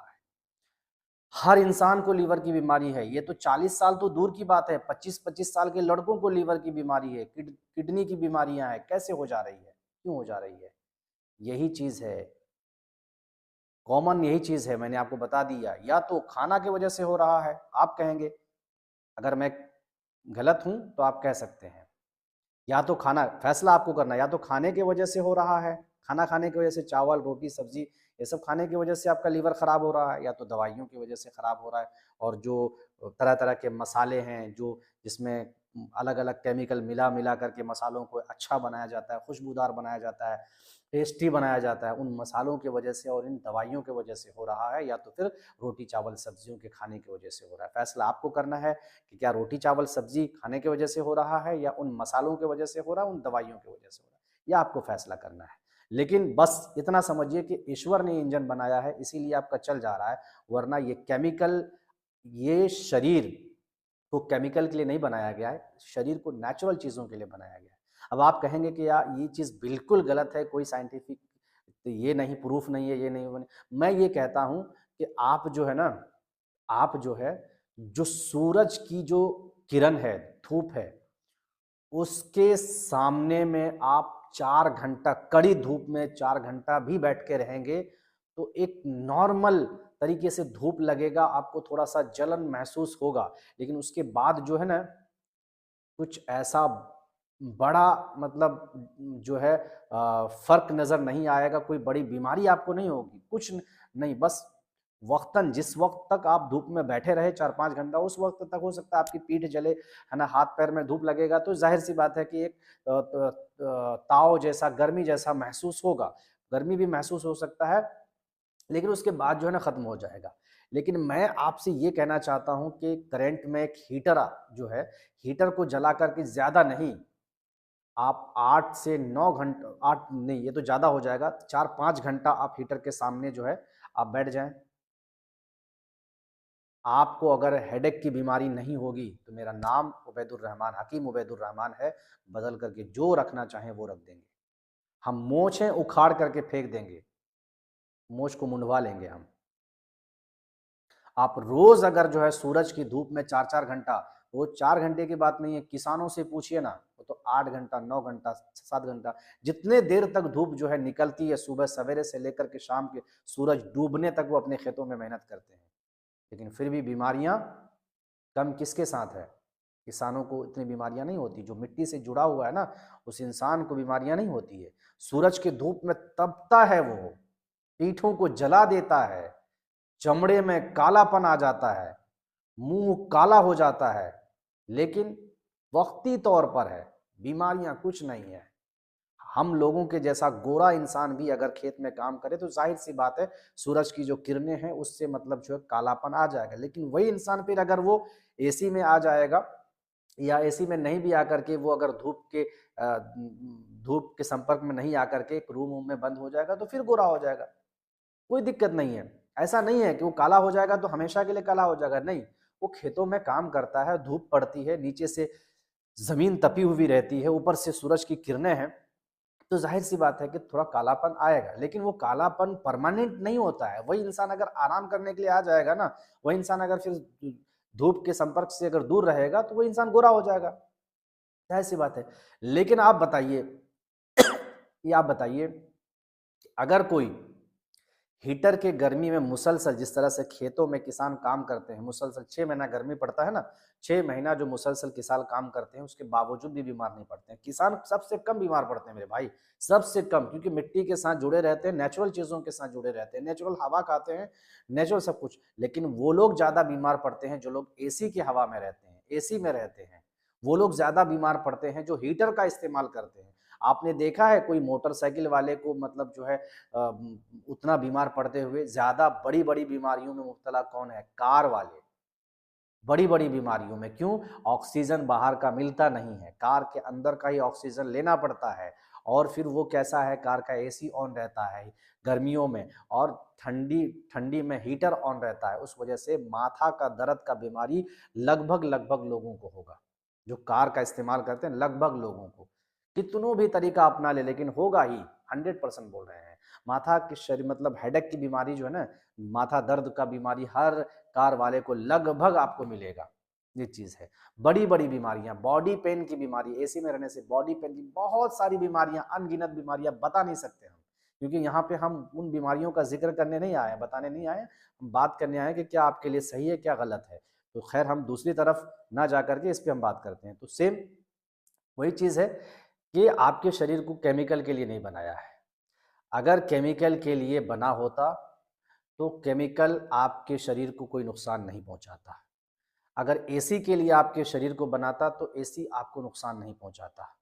हर इंसान को लीवर की बीमारी है। ये तो 40 साल तो दूर की बात है, 25-25 साल के लड़कों को लीवर की बीमारी है, किडनी की बीमारियां हैं। कैसे हो जा रही है? क्यों हो जा रही है? यही चीज है, कॉमन यही चीज है। मैंने आपको बता दिया, या तो खाना की वजह से हो रहा है। आप कहेंगे, अगर मैं गलत हूं तो आप कह सकते हैं। या तो खाना, फैसला आपको करना है, या तो खाने की वजह से हो रहा है, खाना खाने की वजह से, चावल, रोटी, सब्जी, ये सब खाने की वजह से आपका लीवर खराब हो रहा है, या तो दवाइयों की वजह से खराब हो रहा है। और जो तरह तरह के मसाले हैं, जो जिसमें अलग अलग केमिकल मिला मिला करके मसालों को अच्छा बनाया जाता है, खुशबूदार बनाया जाता है, टेस्टी बनाया जाता है, उन मसालों की वजह से और इन दवाइयों की वजह से हो रहा है, या तो फिर रोटी चावल सब्जियों के खाने की वजह से हो रहा है। फैसला आपको करना है कि क्या रोटी चावल सब्जी खाने की वजह से हो रहा है, या उन मसालों की वजह से हो रहा है, उन दवाइयों की वजह से हो रहा है, यह आपको फैसला करना है। लेकिन बस इतना समझिए कि ईश्वर ने इंजन बनाया है, इसीलिए आपका चल जा रहा है, वरना ये केमिकल, ये शरीर को केमिकल के लिए नहीं बनाया गया है, शरीर को नेचुरल चीज़ों के लिए बनाया गया है। अब आप कहेंगे कि यार ये चीज़ बिल्कुल गलत है, कोई साइंटिफिक ये नहीं, प्रूफ नहीं है, ये नहीं बने। मैं ये कहता हूँ कि आप जो है ना, आप जो है, जो सूरज की जो किरण है, धूप है, उसके सामने में आप 4 घंटा कड़ी धूप में 4 घंटा भी बैठ के रहेंगे, तो एक नॉर्मल तरीके से धूप लगेगा, आपको थोड़ा-सा जलन महसूस होगा। लेकिन उसके बाद जो है ना, कुछ ऐसा बड़ा मतलब जो है फ़र्क नज़र नहीं आएगा, कोई बड़ी बीमारी आपको नहीं होगी, कुछ नहीं, बस वक़्तन जिस वक़्त तक आप धूप में बैठे रहे 4-5 घंटा, उस वक़्त तक हो सकता है आपकी पीठ जले, है ना, हाथ-पैर में धूप लगेगा, तो ज़ाहिर-सी बात है कि एक ताव जैसा, गर्मी जैसा महसूस होगा। गर्मी भी महसूस हो सकता है, लेकिन उसके बाद जो है ना ख़त्म हो जाएगा। लेकिन मैं आपसे ये कहना चाहता हूँ कि करंट में एक हीटर जो है, हीटर को जला कर के ज़्यादा नहीं, आप 8 से 9 घंटा, 8 नहीं, ये तो ज़्यादा हो जाएगा, 4-5 घंटा आप हीटर के सामने जो है आप बैठ जाएँ। आपको अगर हेडेक की बीमारी नहीं होगी, तो मेरा नाम उबैदुर रहमान, हकीम उबैदुर रहमान है, बदल करके जो रखना चाहें वो रख देंगे। हम मोछें उखाड़ करके फेंक देंगे, मोछ को मुँडवा लेंगे हम। आप रोज अगर जो है सूरज की धूप में 4-4 घंटा, वो 4 घंटे की बात नहीं है, किसानों से पूछिए ना, वो तो 8 घंटा, 9 घंटा, 7 घंटा, जितने देर तक धूप जो है निकलती है, सुबह सवेरे से लेकर के शाम के सूरज डूबने तक वो अपने खेतों में मेहनत करते हैं। लेकिन फिर भी बीमारियां कम किसके साथ है? किसानों को इतनी बीमारियां नहीं होती, जो मिट्टी से जुड़ा हुआ है ना, उस इंसान को बीमारियां नहीं होती है। सूरज की धूप में तपता है वो, पीठों को जला देता है, चमड़े में कालापन आ जाता है, मुंह काला हो जाता है, लेकिन वक्ती तौर पर है, बीमारियां कुछ नहीं है। हम लोगों के जैसा गोरा इंसान भी अगर खेत में काम करे, तो जाहिर सी बात है सूरज की जो किरणें हैं उससे मतलब जो है कालापन आ जाएगा। लेकिन वही इंसान फिर अगर वो एसी में आ जाएगा, या एसी में नहीं भी आकर के वो अगर धूप के संपर्क में नहीं आकर के एक रूम में बंद हो जाएगा, तो फिर गोरा हो जाएगा, कोई दिक्कत नहीं है। ऐसा नहीं है कि वो काला हो जाएगा तो हमेशा के लिए काला हो जाएगा, नहीं। वो खेतों में काम करता है, धूप पड़ती है, नीचे से ज़मीन तपी हुई रहती है, ऊपर से सूरज की किरणें हैं, तो ज़ाहिर-सी बात है कि थोड़ा कालापन आएगा। लेकिन वो कालापन परमानेंट नहीं होता है। वही इंसान अगर आराम करने के लिए आ जाएगा ना, वही इंसान अगर फिर धूप के संपर्क से अगर दूर रहेगा, तो वो इंसान गोरा हो जाएगा। ज़ाहिर-सी बात है। लेकिन आप बताइए, ये आप बताइए, अगर कोई हीटर के गर्मी में मुसलसल, जिस तरह से खेतों में किसान काम करते हैं, मुसलसल 6 महीना गर्मी पड़ता है ना, 6 महीना जो मुसलसल किसान काम करते हैं, उसके बावजूद भी बीमार नहीं पड़ते हैं। किसान सबसे कम बीमार पड़ते हैं मेरे भाई, सबसे कम, क्योंकि मिट्टी के साथ जुड़े रहते हैं, नेचुरल चीज़ों के साथ जुड़े रहते हैं, नेचुरल हवा खाते हैं, नेचुरल सब कुछ। लेकिन वो लोग ज़्यादा बीमार पड़ते हैं जो लोग एसी की हवा में रहते हैं, एसी में रहते हैं। वो लोग ज़्यादा बीमार पड़ते हैं जो हीटर का इस्तेमाल करते हैं। आपने देखा है कोई मोटरसाइकिल वाले को मतलब जो है उतना बीमार पड़ते हुए? ज़्यादा बड़ी-बड़ी बीमारियों में मुब्तला कौन है? कार वाले। बड़ी-बड़ी बीमारियों में, क्यों? ऑक्सीजन बाहर का मिलता नहीं है, कार के अंदर का ही ऑक्सीजन लेना पड़ता है। और फिर वो कैसा है, कार का एसी ऑन रहता है गर्मियों में, और ठंडी ठंडी में हीटर ऑन रहता है। उस वजह से माथा का दर्द का बीमारी लगभग लोगों को होगा, जो कार का इस्तेमाल करते हैं, लगभग लोगों को। कितनों भी तरीका अपना ले, लेकिन होगा ही, 100% बोल रहे हैं। माथा के शरीर मतलब हेडेक की बीमारी जो है ना, माथा दर्द का बीमारी हर कार वाले को लगभग आपको मिलेगा, ये चीज़ है। बड़ी-बड़ी बीमारियाँ, बॉडी पेन की बीमारी, एसी में रहने से बॉडी पेन की बहुत सारी बीमारियाँ, अनगिनत बीमारियाँ बता नहीं सकते हम। क्योंकि यहाँ पे हम उन बीमारियों का ज़िक्र करने नहीं आए हैं, बताने नहीं आए हैं, हम बात करने आए हैं कि क्या आपके लिए सही है, क्या गलत है। तो खैर हम दूसरी तरफ ना जा कर के इस पे हम बात करते हैं। तो सेम वही चीज़ है कि आपके शरीर को केमिकल के लिए नहीं बनाया है। अगर केमिकल के लिए बना होता, तो केमिकल आपके शरीर को कोई नुकसान नहीं पहुंचाता। अगर एसी के लिए आपके शरीर को बनाता तो एसी आपको नुकसान नहीं पहुंचाता।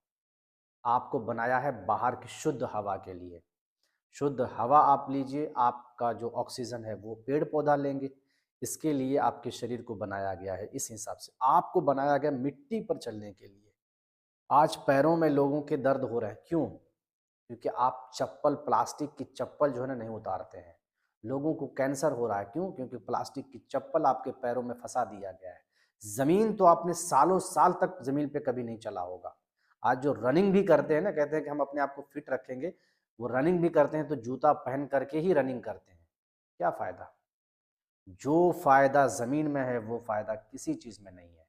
आपको बनाया है बाहर की शुद्ध हवा के लिए। शुद्ध हवा आप लीजिए, आपका जो ऑक्सीजन है वो पेड़-पौधा लेंगे। इसके लिए आपके शरीर को बनाया गया है, इस हिसाब से। आपको बनाया गया मिट्टी पर चलने के लिए। आज पैरों में लोगों के दर्द हो रहे हैं, क्यों? क्योंकि आप चप्पल, प्लास्टिक की चप्पल जो है ना नहीं उतारते हैं। लोगों को कैंसर हो रहा है, क्यों? क्योंकि प्लास्टिक की चप्पल आपके पैरों में फंसा दिया गया है। ज़मीन तो आपने सालों साल तक ज़मीन पे कभी नहीं चला होगा। आज जो रनिंग भी करते हैं ना, कहते हैं कि हम अपने आप को फिट रखेंगे, वो रनिंग भी करते हैं तो जूता पहन करके ही रनिंग करते हैं। क्या फ़ायदा? जो फ़ायदा ज़मीन में है वो फ़ायदा किसी चीज़ में नहीं है।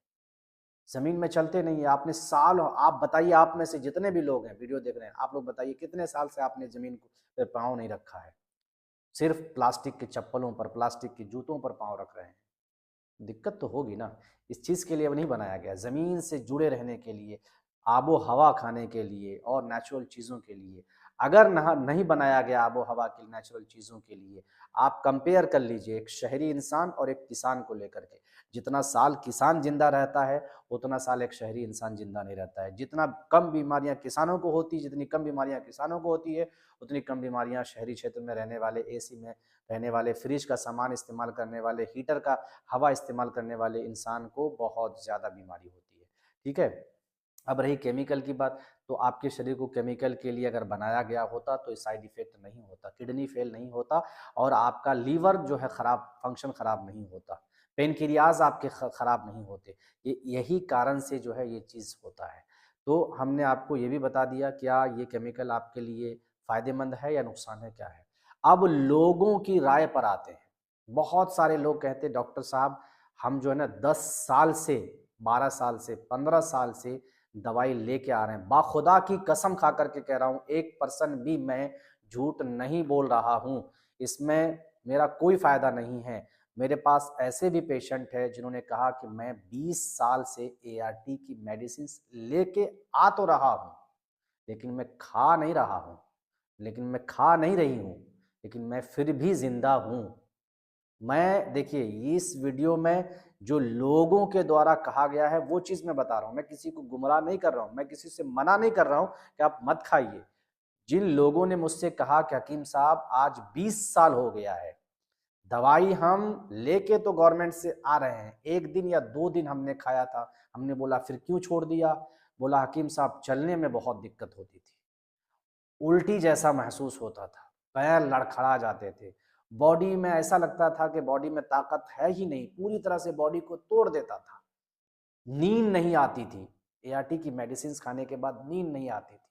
ज़मीन में चलते नहीं है। आपने साल, आप बताइए, आप में से जितने भी लोग हैं वीडियो देख रहे हैं, आप लोग बताइए कितने साल से आपने ज़मीन पे पाँव नहीं रखा है? सिर्फ़ प्लास्टिक के चप्पलों पर, प्लास्टिक के जूतों पर पाँव रख रहे हैं। दिक्कत तो होगी ना। इस चीज़ के लिए अब नहीं बनाया गया, ज़मीन से जुड़े रहने के लिए, आबो-हवा खाने के लिए और नेचुरल चीज़ों के लिए। अगर नहा नहीं बनाया गया आबो-हवा के नेचुरल चीज़ों के लिए, आप कंपेयर कर लीजिए एक शहरी इंसान और एक किसान को लेकर के। जितना साल किसान ज़िंदा रहता है, उतना साल एक शहरी इंसान ज़िंदा नहीं रहता है। जितना कम बीमारियाँ किसानों को होती, जितनी कम बीमारियाँ किसानों को होती है, उतनी कम बीमारियाँ शहरी क्षेत्र में रहने वाले, एसी में रहने वाले, फ्रिज का सामान इस्तेमाल करने वाले, हीटर का हवा इस्तेमाल करने वाले इंसान को बहुत ज़्यादा बीमारी होती है। ठीक है? अब रही केमिकल की बात, तो आपके शरीर को केमिकल के लिए अगर बनाया गया होता तो साइड इफ़ेक्ट नहीं होता, किडनी फेल नहीं होता और आपका लीवर जो है खराब, फंक्शन खराब नहीं होता, पेनक्रियाज़ आपके खराब नहीं होते। यही कारण से जो है ये चीज़ होता है। तो हमने आपको ये भी बता दिया क्या ये केमिकल आपके लिए फ़ायदेमंद है या नुकसान है, क्या है। अब लोगों की राय पर आते हैं। बहुत सारे लोग कहते हैं डॉक्टर साहब, हम जो है ना 10 साल से, 12 साल से, 15 साल से दवाई लेके आ रहे हैं। बाखुदा की कसम खा कर के कह रहा हूँ, 1% भी मैं झूठ नहीं बोल रहा हूँ। इसमें मेरा कोई फ़ायदा नहीं है। मेरे पास ऐसे भी पेशेंट हैं जिन्होंने कहा कि मैं 20 साल से एआरटी की मेडिसिन्स लेके आ तो रहा हूँ, लेकिन मैं खा नहीं रहा हूँ, लेकिन मैं खा नहीं रही हूँ, लेकिन मैं फिर भी ज़िंदा हूँ। मैं देखिए इस वीडियो में जो लोगों के द्वारा कहा गया है वो चीज़ मैं बता रहा हूँ। मैं किसी को गुमराह नहीं कर रहा हूँ, मैं किसी से मना नहीं कर रहा हूँ कि आप मत खाइए। जिन लोगों ने मुझसे कहा कि हकीम साहब आज 20 साल हो गया है, दवाई हम लेके तो गवर्नमेंट से आ रहे हैं, 1 दिन या 2 दिन हमने खाया था, हमने बोला फिर क्यों छोड़ दिया? बोला हकीम साहब चलने में बहुत दिक्कत होती थी। उल्टी जैसा महसूस होता था, पैर लड़खड़ा जाते थे, बॉडी में ऐसा लगता था कि बॉडी में ताकत है ही नहीं, पूरी तरह से बॉडी को तोड़ देता था। नींद नहीं आती थी, एआरटी की मेडिसिन्स खाने के बाद नींद नहीं आती थी,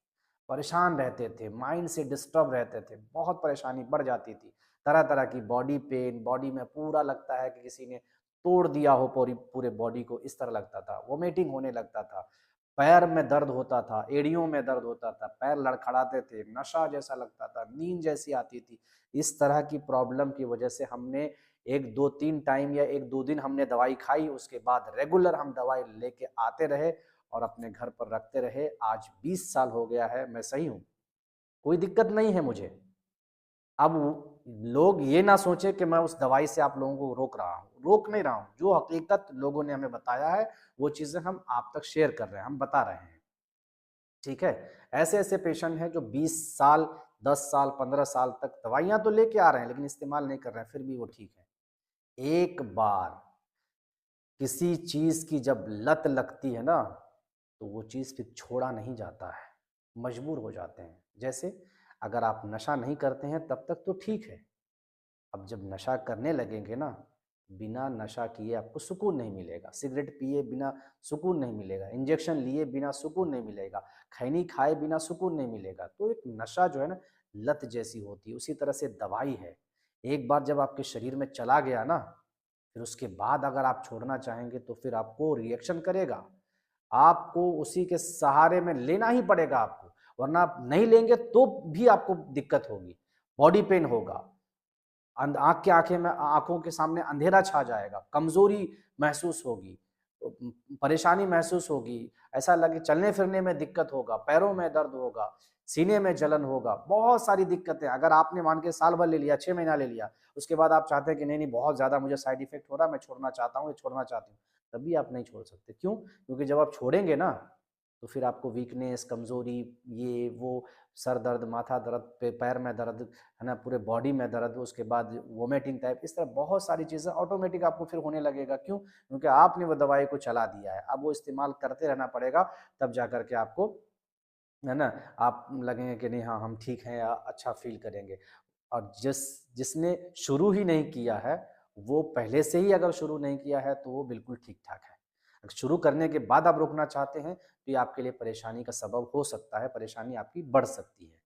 परेशान रहते थे, माइंड से डिस्टर्ब रहते थे, बहुत परेशानी बढ़ जाती थी। तरह-तरह की बॉडी पेन, बॉडी में पूरा लगता है कि किसी ने तोड़ दिया हो पूरे बॉडी को, इस तरह लगता था, वोमिटिंग होने लगता था। पैर में दर्द होता था, एड़ियों में दर्द होता था, पैर लड़खड़ाते थे, नशा जैसा लगता था, नींद जैसी आती थी। इस तरह की प्रॉब्लम की वजह से हमने 1, 2, 3 टाइम या 1-2 दिन हमने दवाई खाई, उसके बाद रेगुलर हम दवाई लेके आते रहे और अपने घर पर रखते रहे। आज 20 साल हो गया है, मैं सही हूँ, कोई दिक्कत नहीं है मुझे। अब लोग ये ना सोचे कि मैं उस दवाई से आप लोगों को रोक रहा हूँ, रोक नहीं रहा हूँ। जो हकीकत लोगों ने हमें बताया है, वो चीज़ें हम आप तक शेयर कर रहे हैं, हम बता रहे हैं, ठीक है? ऐसे-ऐसे पेशेंट हैं जो 20 साल, 10 साल, 15 साल तक दवाइयाँ तो लेके आ रहे हैं, लेकिन इस्तेमाल नहीं कर रहे हैं, फिर भी वो ठीक है। एक बार किसी चीज़ की जब लत लगती है ना, तो वो चीज़ फिर छोड़ा नहीं जाता है, मजबूर हो जाते हैं। जैसे अगर आप नशा नहीं करते हैं तब तक तो ठीक है, अब जब नशा करने लगेंगे ना, बिना नशा किए आपको सुकून नहीं मिलेगा, सिगरेट पिए बिना सुकून नहीं मिलेगा, इंजेक्शन लिए बिना सुकून नहीं मिलेगा, खैनी खाए बिना सुकून नहीं मिलेगा। तो एक नशा जो है ना, लत जैसी होती है, उसी तरह से दवाई है। एक बार जब आपके शरीर में चला गया ना, फिर उसके बाद अगर आप छोड़ना चाहेंगे तो फिर आपको रिएक्शन करेगा। आपको उसी के सहारे में लेना ही पड़ेगा आपको, वरना आप नहीं लेंगे तो भी आपको दिक्कत होगी, बॉडी पेन होगा, आँखों के सामने अंधेरा छा जाएगा, कमज़ोरी महसूस होगी, परेशानी महसूस होगी, ऐसा लगे चलने-फिरने में दिक्कत होगा, पैरों में दर्द होगा, सीने में जलन होगा, बहुत सारी दिक्कतें। अगर आपने मान के साल भर ले लिया, 6 महीना ले लिया, उसके बाद आप चाहते हैं कि नहीं नहीं बहुत ज़्यादा मुझे साइड इफेक्ट हो रहा है, मैं छोड़ना चाहता हूँ, ये छोड़ना चाहती हूँ, तब भी आप नहीं छोड़ सकते। क्यों? क्योंकि जब आप छोड़ेंगे ना, तो फिर आपको वीकनेस, कमज़ोरी, ये वो, सर दर्द, माथा दर्द, पैर में दर्द, है ना, पूरे बॉडी में दर्द, उसके बाद वोमिटिंग टाइप, इस तरह बहुत सारी चीज़ें ऑटोमेटिक आपको फिर होने लगेगा। क्यों? क्योंकि आपने वो दवाई को चला दिया है। अब वो इस्तेमाल करते रहना पड़ेगा, तब जा कर के आपको, है ना, आप लगेंगे कि नहीं हाँ हम ठीक हैं या अच्छा फील करेंगे। और जिसने शुरू ही नहीं किया है, वो पहले से ही अगर शुरू नहीं किया है, तो वो बिल्कुल ठीक-ठाक है। अगर शुरू करने के बाद आप रोकना चाहते हैं, तो ये आपके लिए परेशानी का सबब हो सकता है, परेशानी आपकी बढ़ सकती है।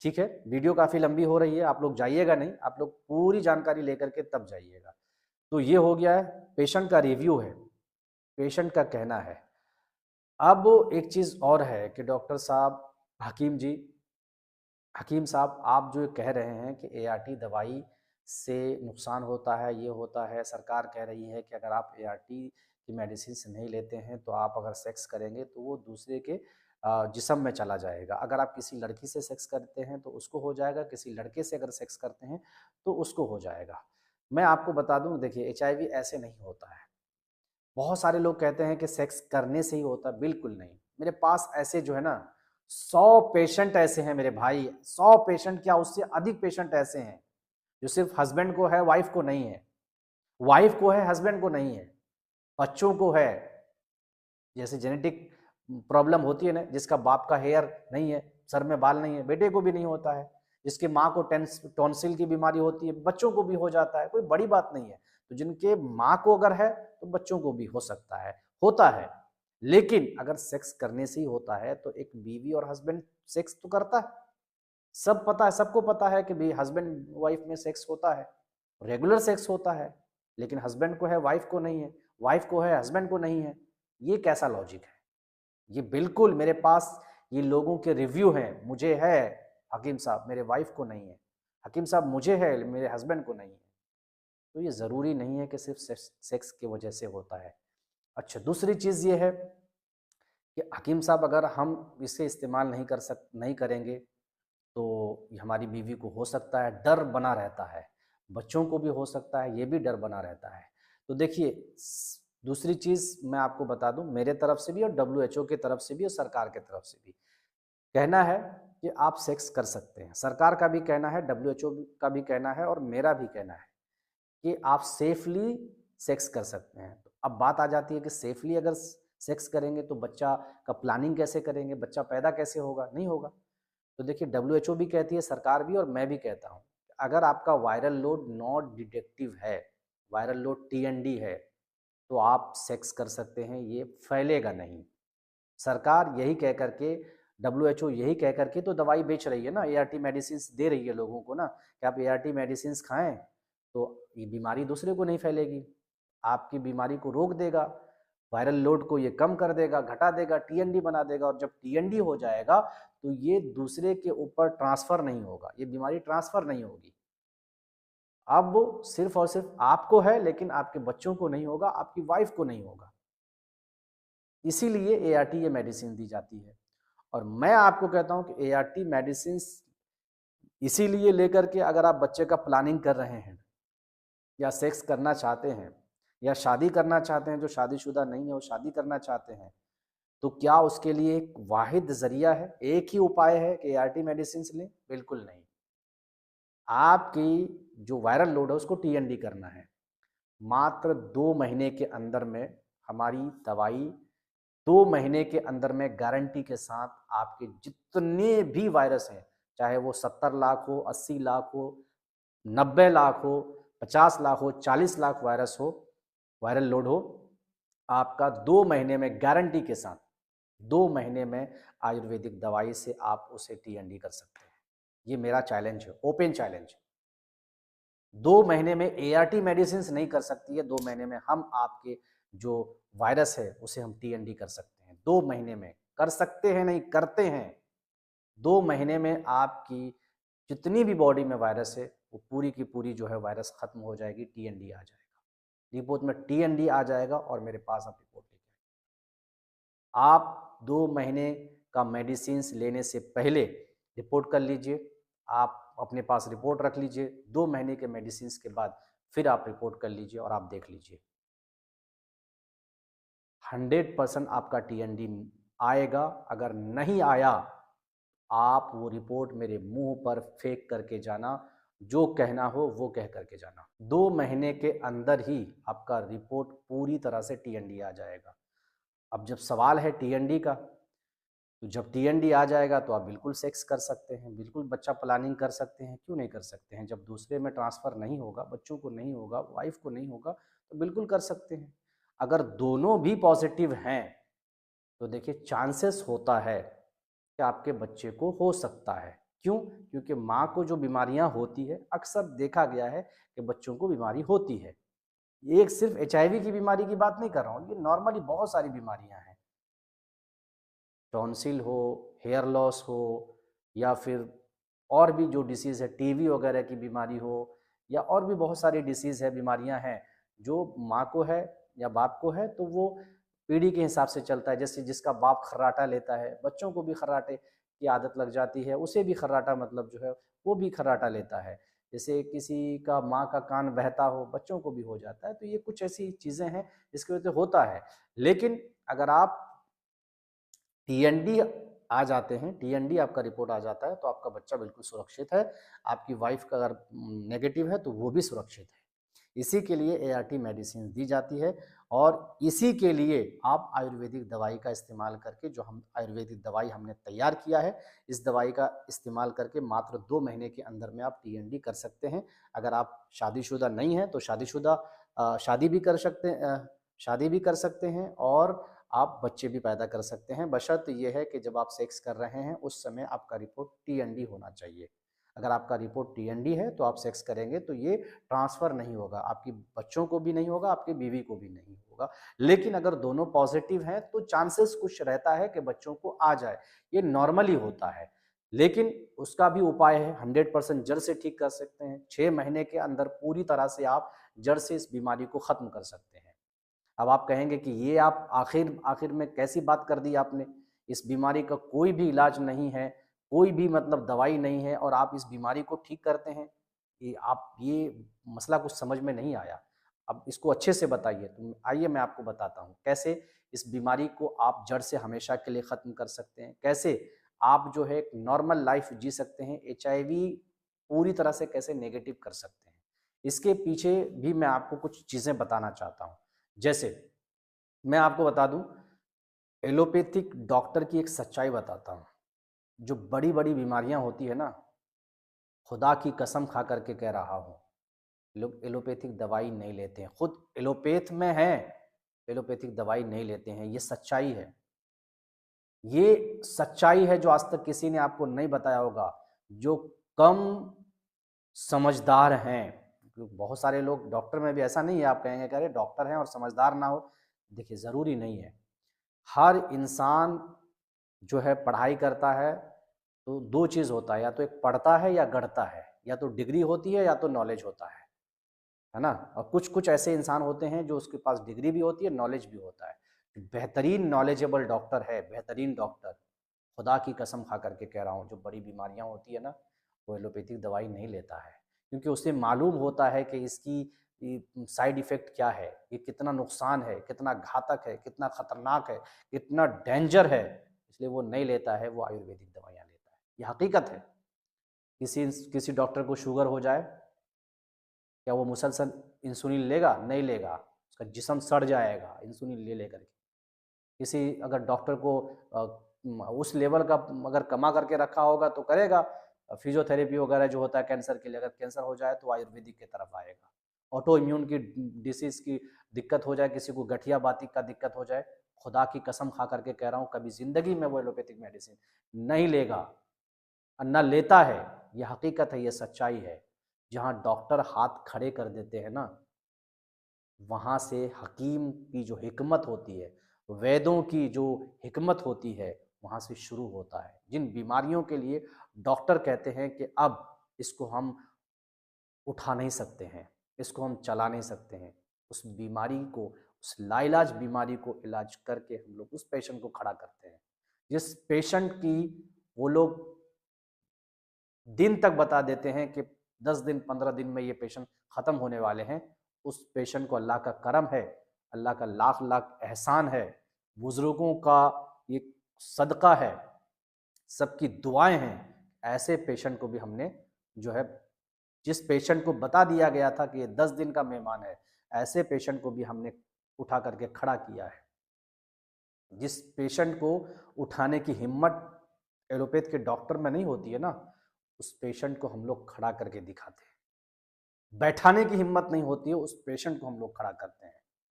ठीक है? वीडियो काफ़ी लंबी हो रही है, आप लोग जाइएगा नहीं, आप लोग पूरी जानकारी लेकर के तब जाइएगा। तो ये हो गया है, पेशेंट का रिव्यू है, पेशेंट का कहना है। अब एक चीज़ और है कि डॉक्टर साहब, हकीम जी, हकीम साहब, आप जो कह रहे हैं कि एआरटी दवाई से नुकसान होता है, ये होता है, सरकार कह रही है कि अगर आप एआरटी की मेडिसिन्स नहीं लेते हैं, तो आप अगर सेक्स करेंगे तो वो दूसरे के जिस्म में चला जाएगा। अगर आप किसी लड़की से सेक्स करते हैं तो उसको हो जाएगा, किसी लड़के से अगर सेक्स करते हैं तो उसको हो जाएगा। मैं आपको बता दूँ, देखिए एचआईवी ऐसे नहीं होता है। बहुत सारे लोग कहते हैं कि सेक्स करने से ही होता है, बिल्कुल नहीं। मेरे पास ऐसे जो है ना 100 पेशेंट ऐसे हैं मेरे भाई, 100 पेशेंट क्या उससे अधिक पेशेंट ऐसे हैं जो सिर्फ हस्बैंड को है, वाइफ को नहीं है, वाइफ को है, हस्बैंड को नहीं है, बच्चों को है। जैसे जेनेटिक प्रॉब्लम होती है ना, जिसका बाप का हेयर नहीं है, सर में बाल नहीं है, बेटे को भी नहीं होता है। जिसकी माँ को टॉन्सिल की बीमारी होती है, बच्चों को भी हो जाता है, कोई बड़ी बात नहीं है। तो जिनके माँ को अगर है, तो बच्चों को भी हो सकता है, होता है। लेकिन अगर सेक्स करने से ही होता है, तो एक बीवी और हस्बैंड सेक्स तो करता है, सब पता है, सबको पता है कि भाई हस्बैंड वाइफ में सेक्स होता है, रेगुलर सेक्स होता है। लेकिन हस्बैंड को है, वाइफ को नहीं है, वाइफ को है, हस्बैंड को नहीं है। ये कैसा लॉजिक है? ये बिल्कुल मेरे पास ये लोगों के रिव्यू हैं, मुझे है हकीम साहब, मेरे वाइफ को नहीं है, हकीम साहब मुझे है, मेरे हस्बैंड को नहीं है। तो ये ज़रूरी नहीं है कि सिर्फ सेक्स की वजह से होता है। अच्छा, दूसरी चीज़ ये है कि हकीम साहब अगर हम इसे इस्तेमाल नहीं करेंगे, तो ये हमारी बीवी को हो सकता है, डर बना रहता है, बच्चों को भी हो सकता है, ये भी डर बना रहता है। तो देखिए, दूसरी चीज़ मैं आपको बता दूं, मेरे तरफ से भी और डब्ल्यूएचओ की तरफ से भी और सरकार की तरफ से भी कहना है कि आप सेक्स कर सकते हैं। सरकार का भी कहना है, डब्ल्यूएचओ का भी कहना है और मेरा भी कहना है कि आप सेफली सेक्स कर सकते हैं। तो अब बात आ जाती है कि सेफली अगर सेक्स करेंगे तो बच्चा का प्लानिंग कैसे करेंगे, बच्चा पैदा कैसे होगा? नहीं होगा। तो देखिए, डब्ल्यूएचओ भी कहती है, सरकार भी, और मैं भी कहता हूँ, अगर आपका वायरल लोड नॉट डिटेक्टिव है, वायरल लोड टीएनडी है, तो आप सेक्स कर सकते हैं, ये फैलेगा नहीं। सरकार यही कह करके, डब्ल्यूएचओ यही कह करके तो दवाई बेच रही है ना, एआरटी मेडिसिन दे रही है लोगों को ना, कि आप एआरटी मेडिसिन खाएं तो ये बीमारी दूसरे को नहीं फैलेगी, आपकी बीमारी को रोक देगा, वायरल लोड को ये कम कर देगा, घटा देगा, टीएनडी बना देगा। और जब टीएनडी हो जाएगा, तो ये दूसरे के ऊपर ट्रांसफर नहीं होगा, ये बीमारी ट्रांसफर नहीं होगी। अब सिर्फ और सिर्फ आपको है, लेकिन आपके बच्चों को नहीं होगा, आपकी वाइफ को नहीं होगा। इसीलिए एआरटी ये मेडिसिन दी जाती है। और मैं आपको कहता हूं कि एआरटी मेडिसिन इसीलिए लेकर के, अगर आप बच्चे का प्लानिंग कर रहे हैं या सेक्स करना चाहते हैं या शादी करना चाहते हैं, जो शादीशुदा नहीं है वो शादी करना चाहते हैं, तो क्या उसके लिए एक वाहिद जरिया है, एक ही उपाय है कि एआरटी मेडिसिन लें? बिल्कुल नहीं। आपकी जो वायरल लोड है उसको टीएनडी करना है। मात्र 2 महीने के अंदर में हमारी दवाई, 2 महीने के अंदर में गारंटी के साथ आपके जितने भी वायरस हैं, चाहे वो 70 लाख हो, 80 लाख हो, 90 लाख हो, 50 लाख हो, 40 लाख वायरस हो, वायरल लोड हो, आपका 2 महीने में गारंटी के साथ, 2 महीने में आयुर्वेदिक दवाई से आप उसे टीएनडी कर सकते हैं। ये मेरा चैलेंज है, ओपन चैलेंज। 2 महीने में एआरटी मेडिसिन नहीं कर सकती है, 2 महीने में हम आपके जो वायरस है उसे हम टीएनडी कर सकते हैं। 2 महीने में कर सकते हैं, नहीं करते हैं। 2 महीने में आपकी जितनी भी बॉडी में वायरस है, वो पूरी की पूरी जो है वायरस खत्म हो जाएगी, टीएनडी आ जाएगा। रिपोर्ट में टीएनडी आ जाएगा और मेरे पास आप रिपोर्ट लेके आइए। आप 2 महीने का मेडिसिन लेने से पहले रिपोर्ट कर लीजिए, आप अपने पास रिपोर्ट रख लीजिए, 2 महीने के मेडिसिन के बाद फिर आप रिपोर्ट कर लीजिए और आप देख लीजिए 100% आपका टीएनडी आएगा। अगर नहीं आया, आप वो रिपोर्ट मेरे मुंह पर फेंक करके जाना, जो कहना हो वो कह करके जाना। 2 महीने के अंदर ही आपका रिपोर्ट पूरी तरह से टीएनडी आ जाएगा। अब जब सवाल है टीएनडी का, तो जब टीएनडी आ जाएगा तो आप बिल्कुल सेक्स कर सकते हैं, बिल्कुल बच्चा प्लानिंग कर सकते हैं, क्यों नहीं कर सकते हैं? जब दूसरे में ट्रांसफ़र नहीं होगा, बच्चों को नहीं होगा, वाइफ़ को नहीं होगा, तो बिल्कुल कर सकते हैं। अगर दोनों भी पॉज़िटिव हैं, तो देखिए चांसेस होता है कि आपके बच्चे को हो सकता है। क्यों? क्योंकि माँ को जो बीमारियाँ होती है, अक्सर देखा गया है कि बच्चों को बीमारी होती है। एक सिर्फ़ एचआईवी की बीमारी की बात नहीं कर रहा हूँ, ये नॉर्मली बहुत सारी बीमारियाँ हैं। टॉन्सिल हो, हेयर लॉस हो या फिर और भी जो डिसीज़ है, टीबी वगैरह की बीमारी हो या और भी बहुत सारी डिसीज़ है, बीमारियां हैं, जो माँ को है या बाप को है, तो वो पीढ़ी के हिसाब से चलता है। जैसे जिसका बाप खर्राटा लेता है, बच्चों को भी खर्राटे की आदत लग जाती है, उसे भी खर्राटा मतलब जो है वो भी खर्राटा लेता है। जैसे किसी का माँ का कान बहता हो, बच्चों को भी हो जाता है। तो ये कुछ ऐसी चीज़ें हैं जिसकी वजह से होता है। लेकिन अगर आप टीएनडी आ जाते हैं, टीएनडी आपका रिपोर्ट आ जाता है, तो आपका बच्चा बिल्कुल सुरक्षित है। आपकी वाइफ़ का अगर नेगेटिव है तो वो भी सुरक्षित है। इसी के लिए एआरटी मेडिसिन दी जाती है और इसी के लिए आप आयुर्वेदिक दवाई का इस्तेमाल करके, जो हम आयुर्वेदिक दवाई हमने तैयार किया है, इस दवाई का इस्तेमाल करके मात्र 2 महीने के अंदर में आप टीएनडी कर सकते हैं। अगर आप शादीशुदा नहीं हैं तो शादी भी कर सकते शादी भी कर सकते हैं और आप बच्चे भी पैदा कर सकते हैं। बशर्ते ये है कि जब आप सेक्स कर रहे हैं उस समय आपका रिपोर्ट टीएनडी होना चाहिए। अगर आपका रिपोर्ट टीएनडी है तो आप सेक्स करेंगे तो ये ट्रांसफ़र नहीं होगा, आपकी बच्चों को भी नहीं होगा, आपकी बीवी को भी नहीं होगा। लेकिन अगर दोनों पॉज़िटिव हैं तो चांसेस कुछ रहता है कि बच्चों को आ जाए, ये नॉर्मली होता है। लेकिन उसका भी उपाय है, 100% जड़ से ठीक कर सकते हैं। 6 महीने के अंदर पूरी तरह से आप जड़ से इस बीमारी को ख़त्म कर सकते हैं। अब आप कहेंगे कि ये आप आखिर आखिर में कैसी बात कर दी आपने? इस बीमारी का कोई भी इलाज नहीं है, कोई भी मतलब दवाई नहीं है और आप इस बीमारी को ठीक करते हैं। ये मसला कुछ समझ में नहीं आया। अब इसको अच्छे से बताइए, तो आइए मैं आपको बताता हूँ, कैसे इस बीमारी को आप जड़ से हमेशा के लिए ख़त्म कर सकते हैं। कैसे आप जो है एक नॉर्मल लाइफ़ जी सकते हैं, एचआईवी पूरी तरह से कैसे नेगेटिव कर सकते हैं। इसके पीछे भी मैं आपको कुछ चीज़ें बताना चाहता हूँ। जैसे मैं आपको बता दूं, एलोपैथिक डॉक्टर की एक सच्चाई बताता हूँ। जो बड़ी बड़ी बीमारियां होती है ना, खुदा की कसम खा करके कह रहा हूँ, लोग एलोपैथिक दवाई नहीं लेते हैं। खुद एलोपैथ में हैं, एलोपैथिक दवाई नहीं लेते हैं। ये सच्चाई है, ये सच्चाई है जो आज तक किसी ने आपको नहीं बताया होगा। जो कम समझदार हैं, क्योंकि बहुत सारे लोग डॉक्टर में भी ऐसा नहीं है, आप कहेंगे कि अरे डॉक्टर हैं और समझदार ना हो। देखिए ज़रूरी नहीं है। हर इंसान जो है पढ़ाई करता है तो 2 चीज़ होता है, या तो एक पढ़ता है या गढ़ता है, या तो डिग्री होती है या तो नॉलेज होता है ना? और कुछ-कुछ ऐसे इंसान होते हैं जो उसके पास डिग्री भी होती है, नॉलेज भी होता है। बेहतरीन नॉलेजेबल डॉक्टर है, बेहतरीन डॉक्टर, खुदा की कसम खा कर के कह रहा हूँ, जो बड़ी बीमारियाँ होती है ना, वो एलोपैथिक दवाई नहीं लेता है। क्योंकि उसे मालूम होता है कि इसकी साइड इफ़ेक्ट क्या है, ये कितना नुकसान है, कितना घातक है, कितना खतरनाक है, कितना डेंजर है, इसलिए वो नहीं लेता है, वो आयुर्वेदिक दवाइयाँ लेता है। ये हकीकत है। किसी किसी डॉक्टर को शुगर हो जाए, क्या वो मुसलसल इंसुलिन लेगा? नहीं लेगा। उसका जिस्म सड़ जाएगा इंसुलिन ले लेकर के। किसी अगर डॉक्टर को उस लेवल का अगर कमा करके रखा होगा तो करेगा। फिजियोथेरेपी वगैरह जो होता है कैंसर के लिए, अगर कैंसर हो जाए तो आयुर्वेदिक की तरफ आएगा। ऑटो इम्यून की डिसीज़ की दिक्कत हो जाए, किसी को गठिया बातिक का दिक्कत हो जाए, खुदा की कसम खा करके कह रहा हूँ, कभी ज़िंदगी में वो एलोपैथिक मेडिसिन नहीं लेगा और ना लेता है। ये हकीकत है, ये सच्चाई है। जहाँ डॉक्टर हाथ खड़े कर देते हैं ना, वहाँ से हकीम की जो हिकमत होती है, वैद्यों की जो हिकमत होती है, वहाँ से शुरू होता है। जिन बीमारियों के लिए डॉक्टर कहते हैं कि अब इसको हम उठा नहीं सकते हैं, इसको हम चला नहीं सकते हैं, उस बीमारी को, उस लाइलाज बीमारी को इलाज करके हम लोग उस पेशेंट को खड़ा करते हैं। जिस पेशेंट की वो लोग दिन तक बता देते हैं कि 10 दिन 15 दिन में ये पेशेंट ख़त्म होने वाले हैं। उस पेशेंट को अल्लाह का करम है, अल्लाह का लाख लाख एहसान है, बुज़ुर्गों का ये सदका है, सबकी दुआएं हैं। ऐसे पेशेंट को भी हमने जो है, जिस पेशेंट को बता दिया गया था कि ये 10 दिन का मेहमान है, ऐसे पेशेंट को भी हमने उठा करके खड़ा किया है। जिस पेशेंट को उठाने की हिम्मत एलोपैथ के डॉक्टर में नहीं होती है ना, उस पेशेंट को हम लोग खड़ा करके दिखाते हैं। बैठाने की हिम्मत नहीं होती है, उस पेशेंट को हम लोग खड़ा करते हैं।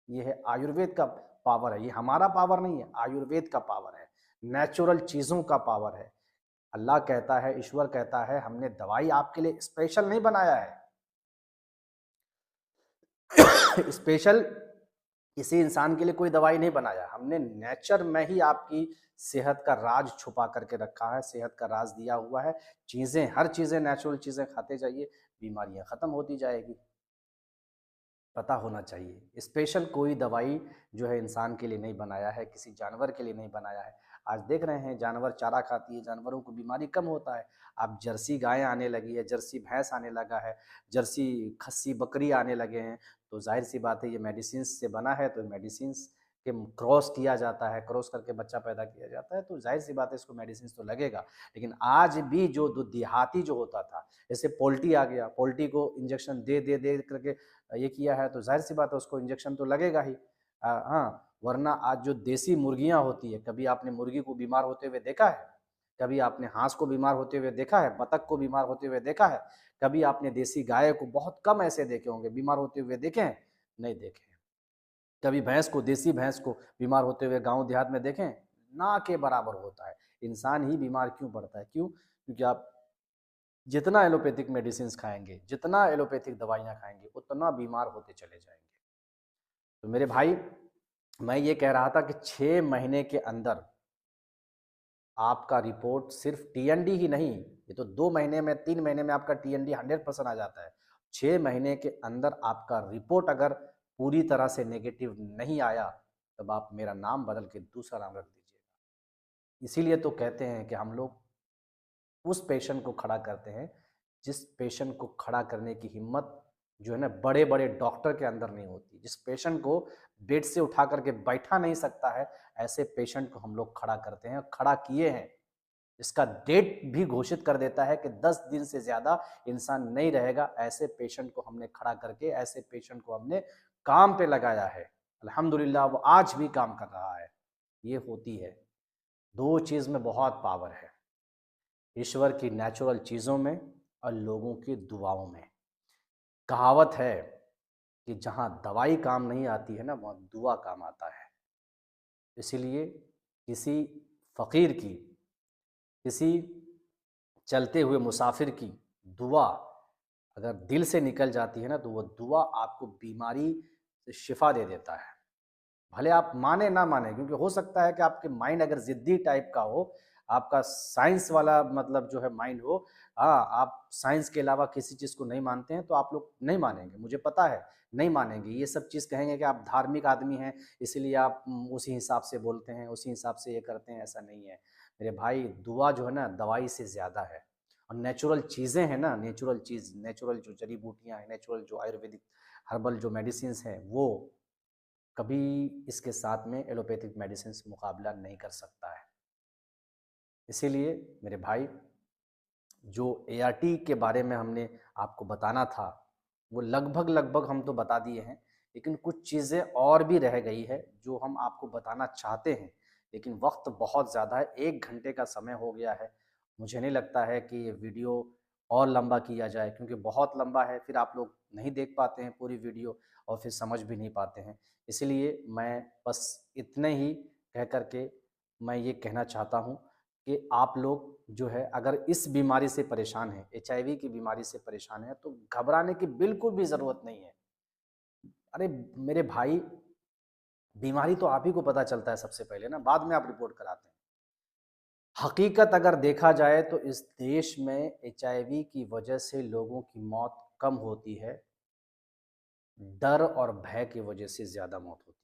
ये है आयुर्वेद का पावर है, ये हमारा पावर नहीं है, आयुर्वेद का पावर है, नेचुरल चीज़ों का पावर है। अल्लाह कहता है, ईश्वर कहता है, हमने दवाई आपके लिए स्पेशल नहीं बनाया है। स्पेशल किसी इंसान के लिए कोई दवाई नहीं बनाया, हमने नेचर में ही आपकी सेहत का राज छुपा करके रखा है, सेहत का राज दिया हुआ है। चीज़ें, हर चीज़ें, नेचुरल चीज़ें खाते जाइए, बीमारियां ख़त्म होती जाएगी। पता होना चाहिए, स्पेशल कोई दवाई जो है इंसान के लिए नहीं बनाया है, किसी जानवर के लिए नहीं बनाया है। आज देख रहे हैं जानवर चारा खाती है, जानवरों को बीमारी कम होता है। अब जर्सी गाय आने लगी है, जर्सी भैंस आने लगा है, जर्सी खस्सी बकरी आने लगे हैं, तो जाहिर सी बात है ये मेडिसिन से बना है, तो मेडिसिन के क्रॉस किया जाता है, क्रॉस करके बच्चा पैदा किया जाता है, तो जाहिर सी बात है इसको मेडिसिन तो लगेगा। लेकिन आज भी जो देहाती जो होता था, जैसे पोल्ट्री आ गया, पोल्ट्री को इंजेक्शन दे दे दे करके ये किया है, तो जाहिर सी बात है उसको इंजेक्शन तो लगेगा ही। हाँ, वरना आज जो देसी मुर्गियां होती है, कभी आपने मुर्गी को बीमार होते हुए देखा है? कभी आपने हांस को बीमार होते हुए देखा है? बतख को बीमार होते हुए देखा है? कभी आपने देसी गाय को, बहुत कम ऐसे देखे होंगे, बीमार होते हुए देखे हैं? नहीं देखे हैं। कभी भैंस को, देसी भैंस को बीमार होते हुए गांव देहात में देखें? ना के बराबर होता है। इंसान ही बीमार क्यों पड़ता है? क्यों? क्योंकि आप जितना एलोपैथिक मेडिसिन खाएंगे, जितना एलोपैथिक दवाइयाँ खाएंगे, उतना बीमार होते चले जाएंगे। तो मेरे भाई, मैं ये कह रहा था कि 6 महीने के अंदर आपका रिपोर्ट, सिर्फ टीएनडी ही नहीं, ये तो 2 महीने में, 3 महीने में आपका टीएनडी 100% आ जाता है। 6 महीने के अंदर आपका रिपोर्ट अगर पूरी तरह से नेगेटिव नहीं आया, तब आप मेरा नाम बदल के दूसरा नाम रख दीजिएगा। इसीलिए तो कहते हैं कि हम लोग उस पेशेंट को खड़ा करते हैं, जिस पेशेंट को खड़ा करने की हिम्मत जो है ना, बड़े बड़े डॉक्टर के अंदर नहीं होती। जिस पेशेंट को बेड से उठा करके बैठा नहीं सकता है, ऐसे पेशेंट को हम लोग खड़ा करते हैं, खड़ा किए हैं। इसका डेट भी घोषित कर देता है कि 10 दिन से ज़्यादा इंसान नहीं रहेगा। ऐसे पेशेंट को हमने खड़ा करके, ऐसे पेशेंट को हमने काम पे लगाया है। अल्हम्दुलिल्लाह वो आज भी काम कर रहा है। ये होती है, 2 चीज़ में बहुत पावर है, ईश्वर की नेचुरल चीज़ों में और लोगों की दुआओं में। कहावत है कि जहाँ दवाई काम नहीं आती है ना, वहाँ दुआ काम आता है। इसीलिए किसी फ़कीर की, किसी चलते हुए मुसाफिर की दुआ अगर दिल से निकल जाती है ना, तो वो दुआ आपको बीमारी से शिफा दे देता है। भले आप माने ना माने, क्योंकि हो सकता है कि आपके माइंड अगर ज़िद्दी टाइप का हो, आपका साइंस वाला मतलब जो है माइंड हो, हाँ, आप साइंस के अलावा किसी चीज़ को नहीं मानते हैं, तो आप लोग नहीं मानेंगे, मुझे पता है, नहीं मानेंगे। ये सब चीज़ कहेंगे कि आप धार्मिक आदमी हैं, इसलिए आप उसी हिसाब से बोलते हैं, उसी हिसाब से ये करते हैं, ऐसा नहीं है। मेरे भाई, दुआ जो है ना, दवाई से ज़्यादा है। और नेचुरल चीज़ें हैं ना, नेचुरल चीज़, नेचुरल जो जड़ी-बूटियाँ हैं, नेचुरल जो आयुर्वेदिक हर्बल जो मेडिसिन्स हैं, वो कभी इसके साथ में एलोपैथिक मेडिसिन मुकाबला नहीं कर सकता है। इसीलिए मेरे भाई, जो एआरटी के बारे में हमने आपको बताना था, वो लगभग लगभग हम तो बता दिए हैं, लेकिन कुछ चीज़ें और भी रह गई है जो हम आपको बताना चाहते हैं, लेकिन वक्त बहुत ज़्यादा है, 1 घंटे का समय हो गया है। मुझे नहीं लगता है कि ये वीडियो और लंबा किया जाए, क्योंकि बहुत लंबा है, फिर आप लोग नहीं देख पाते हैं पूरी वीडियो और फिर समझ भी नहीं पाते हैं। इसलिए मैं बस इतने ही कह कर के मैं ये कहना चाहता हूँ कि आप लोग जो है, अगर इस बीमारी से परेशान हैं, एचआईवी की बीमारी से परेशान हैं, तो घबराने की बिल्कुल भी ज़रूरत नहीं है। अरे मेरे भाई, बीमारी तो आप ही को पता चलता है सबसे पहले ना, बाद में आप रिपोर्ट कराते हैं। हकीकत अगर देखा जाए तो इस देश में एचआईवी की वजह से लोगों की मौत कम होती है, डर और भय की वजह से ज़्यादा मौत होती है।